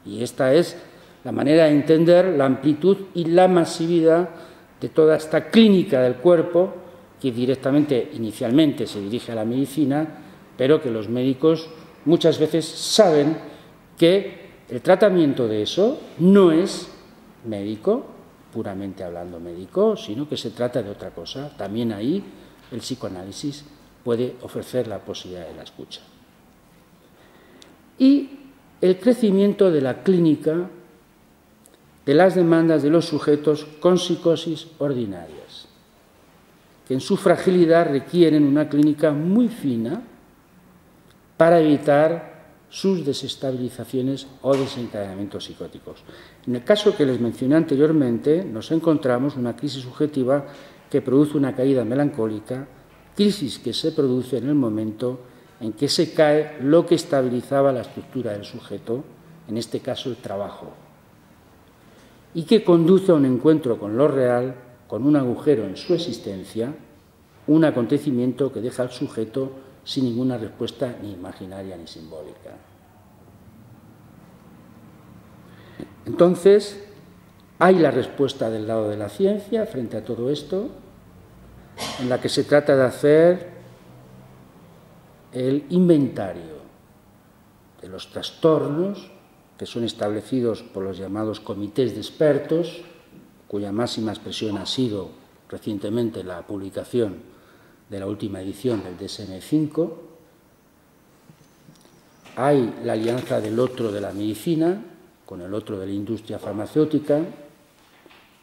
Y esta es la manera de entender la amplitud y la masividad de toda esta clínica del cuerpo que directamente, inicialmente, se dirige a la medicina, pero que los médicos muchas veces saben que el tratamiento de eso no es médico, puramente hablando médico, sino que se trata de otra cosa. También ahí el psicoanálisis puede ofrecer la posibilidad de la escucha. Y el crecimiento de la clínica de las demandas de los sujetos con psicosis ordinarias, que en su fragilidad requieren una clínica muy fina para evitar sus desestabilizaciones o desencadenamientos psicóticos. En el caso que les mencioné anteriormente, nos encontramos una crisis subjetiva que produce una caída melancólica, crisis que se produce en el momento en que se cae lo que estabilizaba la estructura del sujeto, en este caso el trabajo, y que conduce a un encuentro con lo real, con un agujero en su existencia, un acontecimiento que deja al sujeto sin ninguna respuesta ni imaginaria ni simbólica. Entonces, hay la respuesta del lado de la ciencia frente a todo esto, en la que se trata de hacer el inventario de los trastornos que son establecidos por los llamados comités de expertos, cuya máxima expresión ha sido recientemente la publicación de la última edición del DSM-5. Hay la alianza del otro de la medicina con el otro de la industria farmacéutica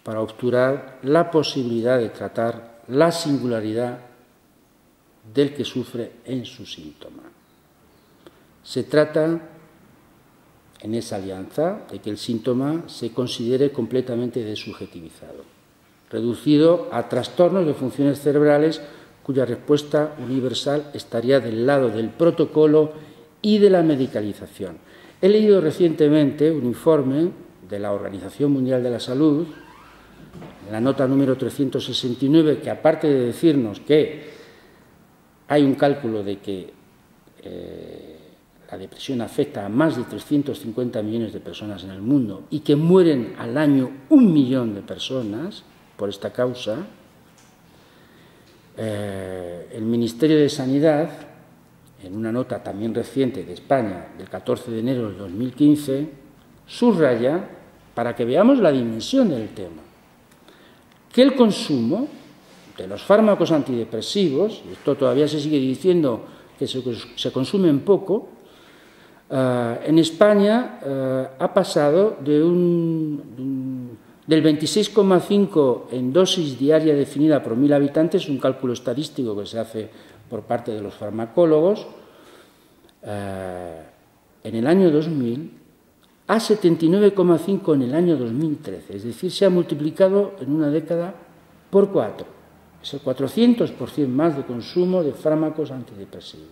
para obturar la posibilidad de tratar la singularidad del que sufre en su síntoma. Se trata, en esa alianza, de que el síntoma se considere completamente desubjetivizado, reducido a trastornos de funciones cerebrales cuya respuesta universal estaría del lado del protocolo y de la medicalización. He leído recientemente un informe de la Organización Mundial de la Salud, en la nota número 369, que aparte de decirnos que hay un cálculo de que la depresión afecta a más de 350 millones de personas en el mundo y que mueren al año 1 millón de personas por esta causa, el Ministerio de Sanidad, en una nota también reciente de España, del 14 de enero de 2015, subraya, para que veamos la dimensión del tema, que el consumo de los fármacos antidepresivos, y esto todavía se sigue diciendo que se consumen poco, en España ha pasado del 26,5 en dosis diaria definida por 1.000 habitantes, un cálculo estadístico que se hace por parte de los farmacólogos, en el año 2000, a 79,5 en el año 2013. Es decir, se ha multiplicado en una década por 4. Es el 400% más de consumo de fármacos antidepresivos.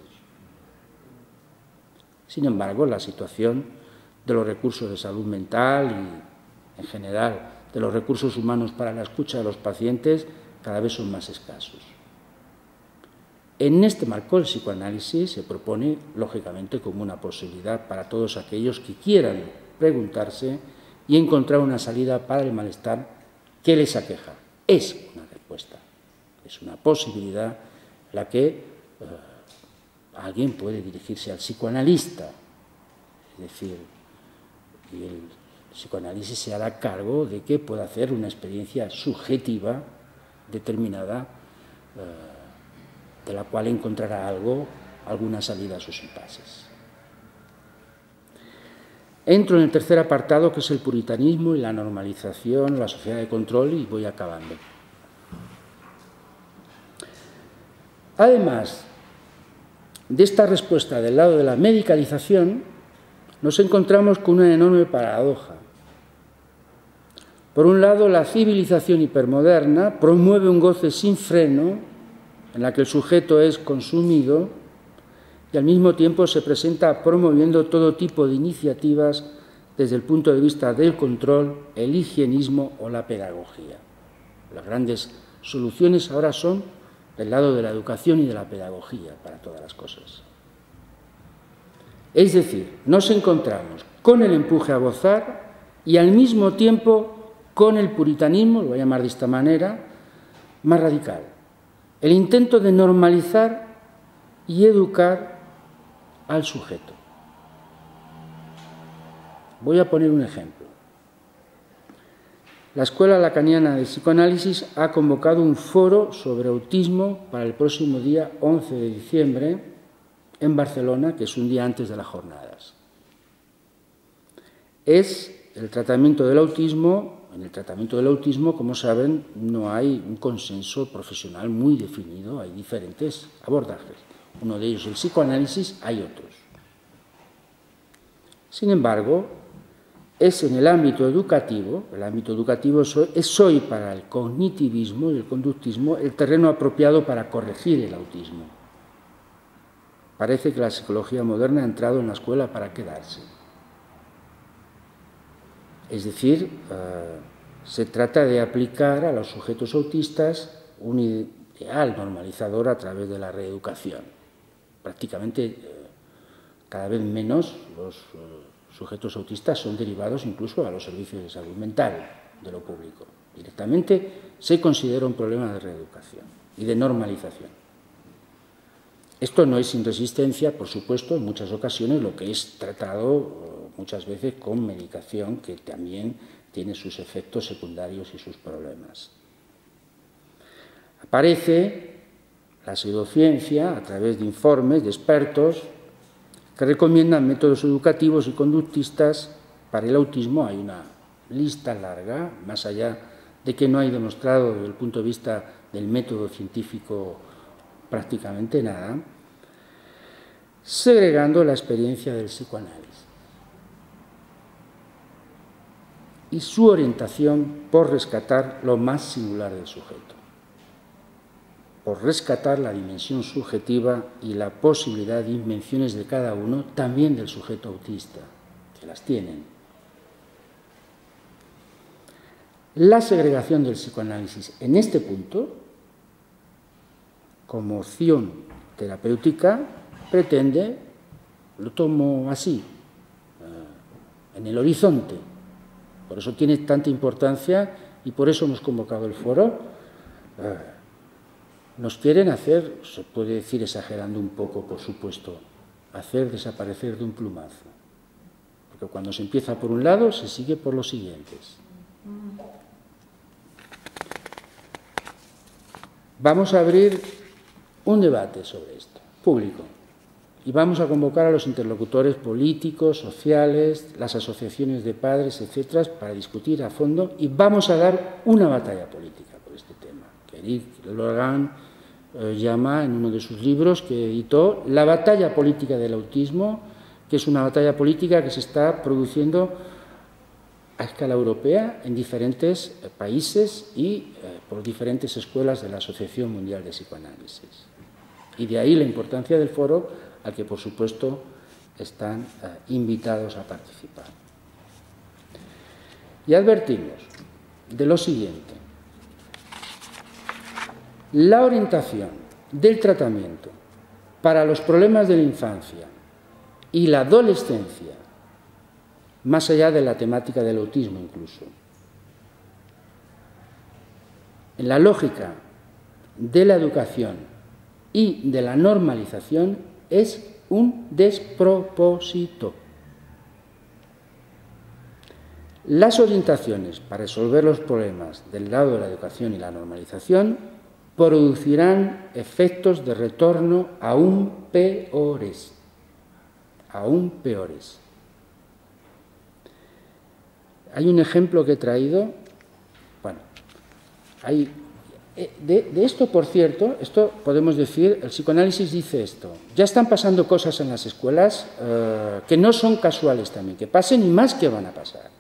Sin embargo, la situación de los recursos de salud mental y, en general, de los recursos humanos para la escucha de los pacientes cada vez son más escasos. En este marco, el psicoanálisis se propone, lógicamente, como una posibilidad para todos aquellos que quieran preguntarse y encontrar una salida para el malestar que les aqueja. Es una respuesta, es una posibilidad en la que alguien puede dirigirse al psicoanalista, es decir, y el psicoanálisis se hará cargo de que pueda hacer una experiencia subjetiva determinada, de la cual encontrará alguna salida a sus impases. Entro en el tercer apartado, que es el puritanismo y la normalización, la sociedad de control, y voy acabando. Además de esta respuesta del lado de la medicalización, nos encontramos con una enorme paradoja. Por un lado, la civilización hipermoderna promueve un goce sin freno en la que el sujeto es consumido y al mismo tiempo se presenta promoviendo todo tipo de iniciativas desde el punto de vista del control, el higienismo o la pedagogía. Las grandes soluciones ahora son del lado de la educación y de la pedagogía para todas las cosas. Es decir, nos encontramos con el empuje a gozar y al mismo tiempo con el puritanismo, lo voy a llamar de esta manera, más radical. El intento de normalizar y educar al sujeto. Voy a poner un ejemplo. La Escuela Lacaniana de Psicoanálisis ha convocado un foro sobre autismo para el próximo día 11 de diciembre en Barcelona, que es un día antes de las jornadas. Es el tratamiento del autismo. En el tratamiento del autismo, como saben, no hay un consenso profesional muy definido, hay diferentes abordajes. Uno de ellos el psicoanálisis, hay otros. Sin embargo, es en el ámbito educativo es hoy para el cognitivismo y el conductismo el terreno apropiado para corregir el autismo. Parece que la psicología moderna ha entrado en la escuela para quedarse. Es decir, se trata de aplicar a los sujetos autistas un ideal normalizador a través de la reeducación. Prácticamente cada vez menos los sujetos autistas son derivados incluso a los servicios de salud mental de lo público. Directamente se considera un problema de reeducación y de normalización. Esto no es sin resistencia, por supuesto, en muchas ocasiones lo que es tratado muchas veces con medicación que también tiene sus efectos secundarios y sus problemas. Aparece la pseudociencia a través de informes de expertos que recomiendan métodos educativos y conductistas para el autismo. Hay una lista larga, más allá de que no hay demostrado desde el punto de vista del método científico prácticamente nada, segregando la experiencia del psicoanálisis y su orientación por rescatar lo más singular del sujeto, por rescatar la dimensión subjetiva y la posibilidad de invenciones de cada uno, también del sujeto autista, que las tienen. La segregación del psicoanálisis en este punto, como opción terapéutica, pretende, lo tomo así, en el horizonte. Por eso tiene tanta importancia y por eso hemos convocado el foro. Nos quieren hacer, se puede decir exagerando un poco, por supuesto, hacer desaparecer de un plumazo. Porque cuando se empieza por un lado, se sigue por los siguientes. Vamos a abrir un debate sobre esto, público, y vamos a convocar a los interlocutores políticos, sociales, las asociaciones de padres, etcétera, para discutir a fondo y vamos a dar una batalla política por este tema, que Eric Logan llama en uno de sus libros que editó La batalla política del autismo, que es una batalla política que se está produciendo a escala europea en diferentes países y por diferentes escuelas de la Asociación Mundial de Psicoanálisis. Y de ahí la importancia del foro, al que por supuesto están invitados a participar. Y advertimos de lo siguiente: la orientación del tratamiento para los problemas de la infancia y la adolescencia, más allá de la temática del autismo incluso, en la lógica de la educación y de la normalización es un despropósito. Las orientaciones para resolver los problemas del lado de la educación y la normalización producirán efectos de retorno aún peores. Aún peores. Hay un ejemplo que he traído. Bueno, hay de esto, por cierto, esto podemos decir, el psicoanálisis dice esto: ya están pasando cosas en las escuelas que no son casuales también, que pasen y más que van a pasar,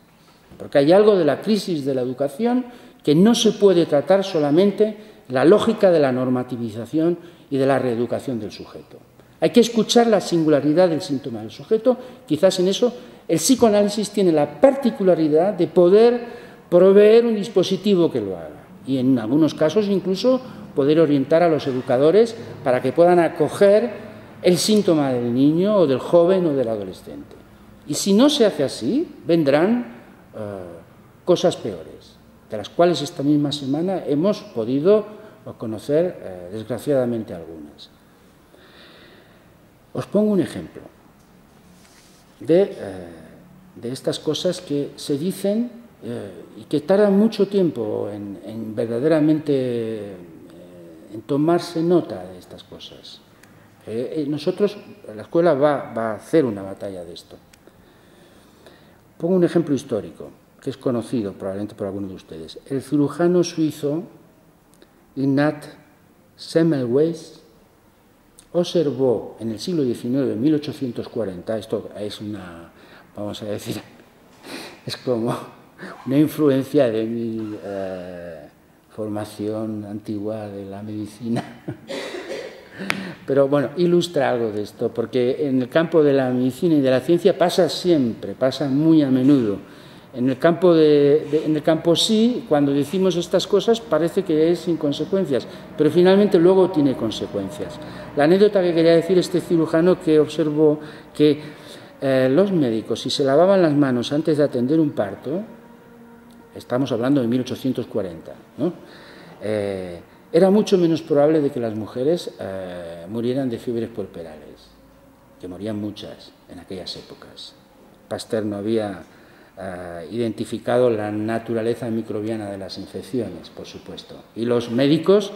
porque hay algo de la crisis de la educación que no se puede tratar solamente la lógica de la normativización y de la reeducación del sujeto. Hay que escuchar la singularidad del síntoma del sujeto, quizás en eso el psicoanálisis tiene la particularidad de poder proveer un dispositivo que lo haga y en algunos casos incluso poder orientar a los educadores para que puedan acoger el síntoma del niño o del joven o del adolescente. Y si no se hace así, vendrán cosas peores, de las cuales esta misma semana hemos podido conocer desgraciadamente algunas. Os pongo un ejemplo de estas cosas que se dicen y que tardan mucho tiempo en verdaderamente en tomarse nota de estas cosas. Nosotros, la escuela va a hacer una batalla de esto. Pongo un ejemplo histórico, que es conocido probablemente por algunos de ustedes. El cirujano suizo Ignaz Semmelweis observó en el siglo XIX, en 1840, esto es una, vamos a decir, es como una influencia de mi formación antigua de la medicina. Pero bueno, ilustra algo de esto, porque en el campo de la medicina y de la ciencia pasa siempre, pasa muy a menudo. En el campo sí, cuando decimos estas cosas parece que es sin consecuencias, pero finalmente luego tiene consecuencias. La anécdota que quería decir este cirujano que observó que los médicos, si se lavaban las manos antes de atender un parto, estamos hablando de 1840, ¿no? Era mucho menos probable de que las mujeres murieran de fiebres puerperales, que morían muchas en aquellas épocas. Pasteur no había identificado la naturaleza microbiana de las infecciones, por supuesto. Y los médicos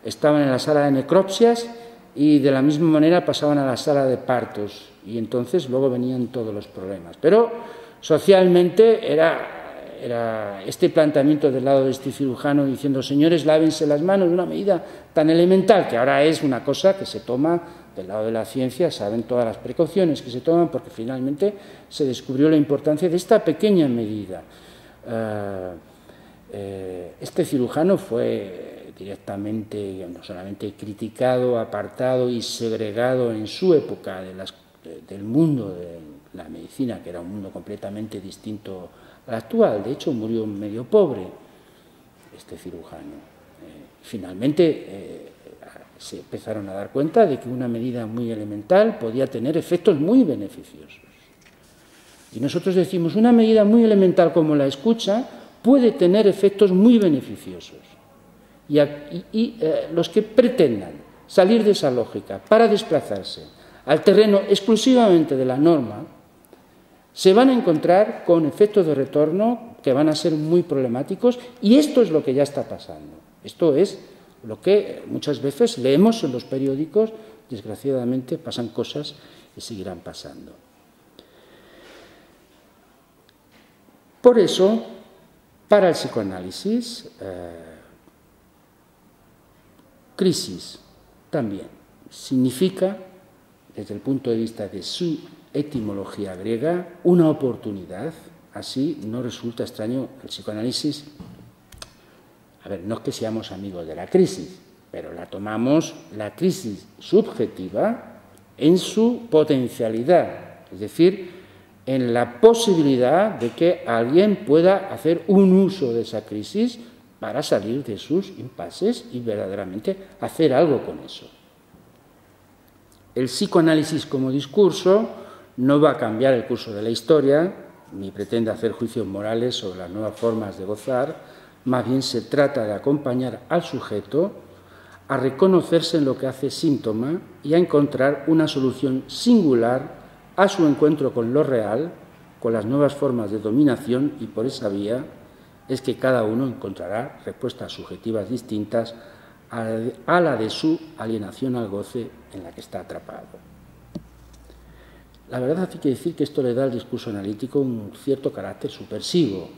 estaban en la sala de necropsias y de la misma manera pasaban a la sala de partos y entonces luego venían todos los problemas. Pero socialmente era este planteamiento del lado de este cirujano diciendo, señores, lávense las manos, una medida tan elemental que ahora es una cosa que se toma del lado de la ciencia, saben todas las precauciones que se toman porque finalmente se descubrió la importancia de esta pequeña medida. Este cirujano fue directamente, no solamente criticado, apartado y segregado en su época del mundo de la medicina, que era un mundo completamente distinto al actual. De hecho, murió medio pobre este cirujano. Finalmente se empezaron a dar cuenta de que una medida muy elemental podía tener efectos muy beneficiosos. Y nosotros decimos, una medida muy elemental como la escucha puede tener efectos muy beneficiosos. Y los que pretendan salir de esa lógica para desplazarse al terreno exclusivamente de la norma, se van a encontrar con efectos de retorno que van a ser muy problemáticos y esto es lo que ya está pasando. Esto es lo que muchas veces leemos en los periódicos, desgraciadamente pasan cosas y seguirán pasando. Por eso, para el psicoanálisis, crisis también significa, desde el punto de vista de su etimología griega, una oportunidad. Así no resulta extraño el psicoanálisis. A ver, no es que seamos amigos de la crisis, pero la tomamos, la crisis subjetiva, en su potencialidad, es decir, en la posibilidad de que alguien pueda hacer un uso de esa crisis para salir de sus impases y verdaderamente hacer algo con eso. El psicoanálisis como discurso no va a cambiar el curso de la historia, ni pretende hacer juicios morales sobre las nuevas formas de gozar, más bien se trata de acompañar al sujeto a reconocerse en lo que hace síntoma y a encontrar una solución singular a su encuentro con lo real, con las nuevas formas de dominación, y por esa vía es que cada uno encontrará respuestas subjetivas distintas a la de su alienación al goce en la que está atrapado. La verdad hay que decir que esto le da al discurso analítico un cierto carácter subversivo.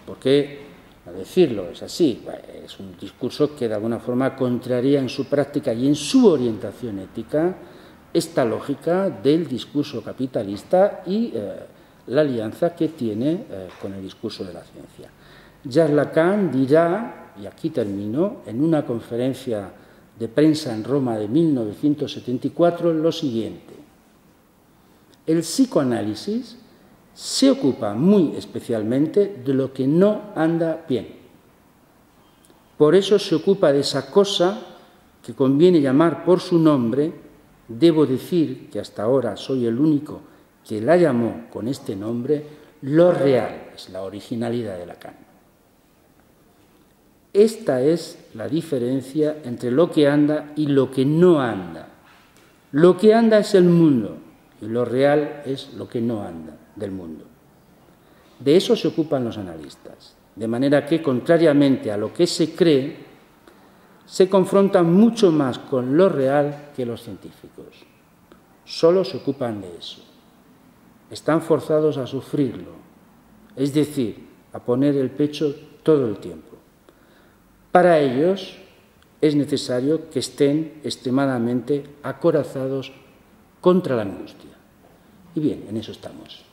¿Por qué no decirlo? Es así. Es un discurso que de alguna forma contraría en su práctica y en su orientación ética esta lógica del discurso capitalista y la alianza que tiene con el discurso de la ciencia. Jacques Lacan dirá, y aquí termino, en una conferencia de prensa en Roma de 1974, lo siguiente: El psicoanálisis se ocupa muy especialmente de lo que no anda bien. Por eso se ocupa de esa cosa que conviene llamar por su nombre. Debo decir que hasta ahora soy el único que la llamó con este nombre, lo real, es la originalidad de Lacan. Esta es la diferencia entre lo que anda y lo que no anda. Lo que anda es el mundo y lo real es lo que no anda del mundo. De eso se ocupan los analistas, de manera que, contrariamente a lo que se cree, se confrontan mucho más con lo real que los científicos. Solo se ocupan de eso. Están forzados a sufrirlo, es decir, a poner el pecho todo el tiempo. Para ellos es necesario que estén extremadamente acorazados contra la angustia. Y bien, en eso estamos.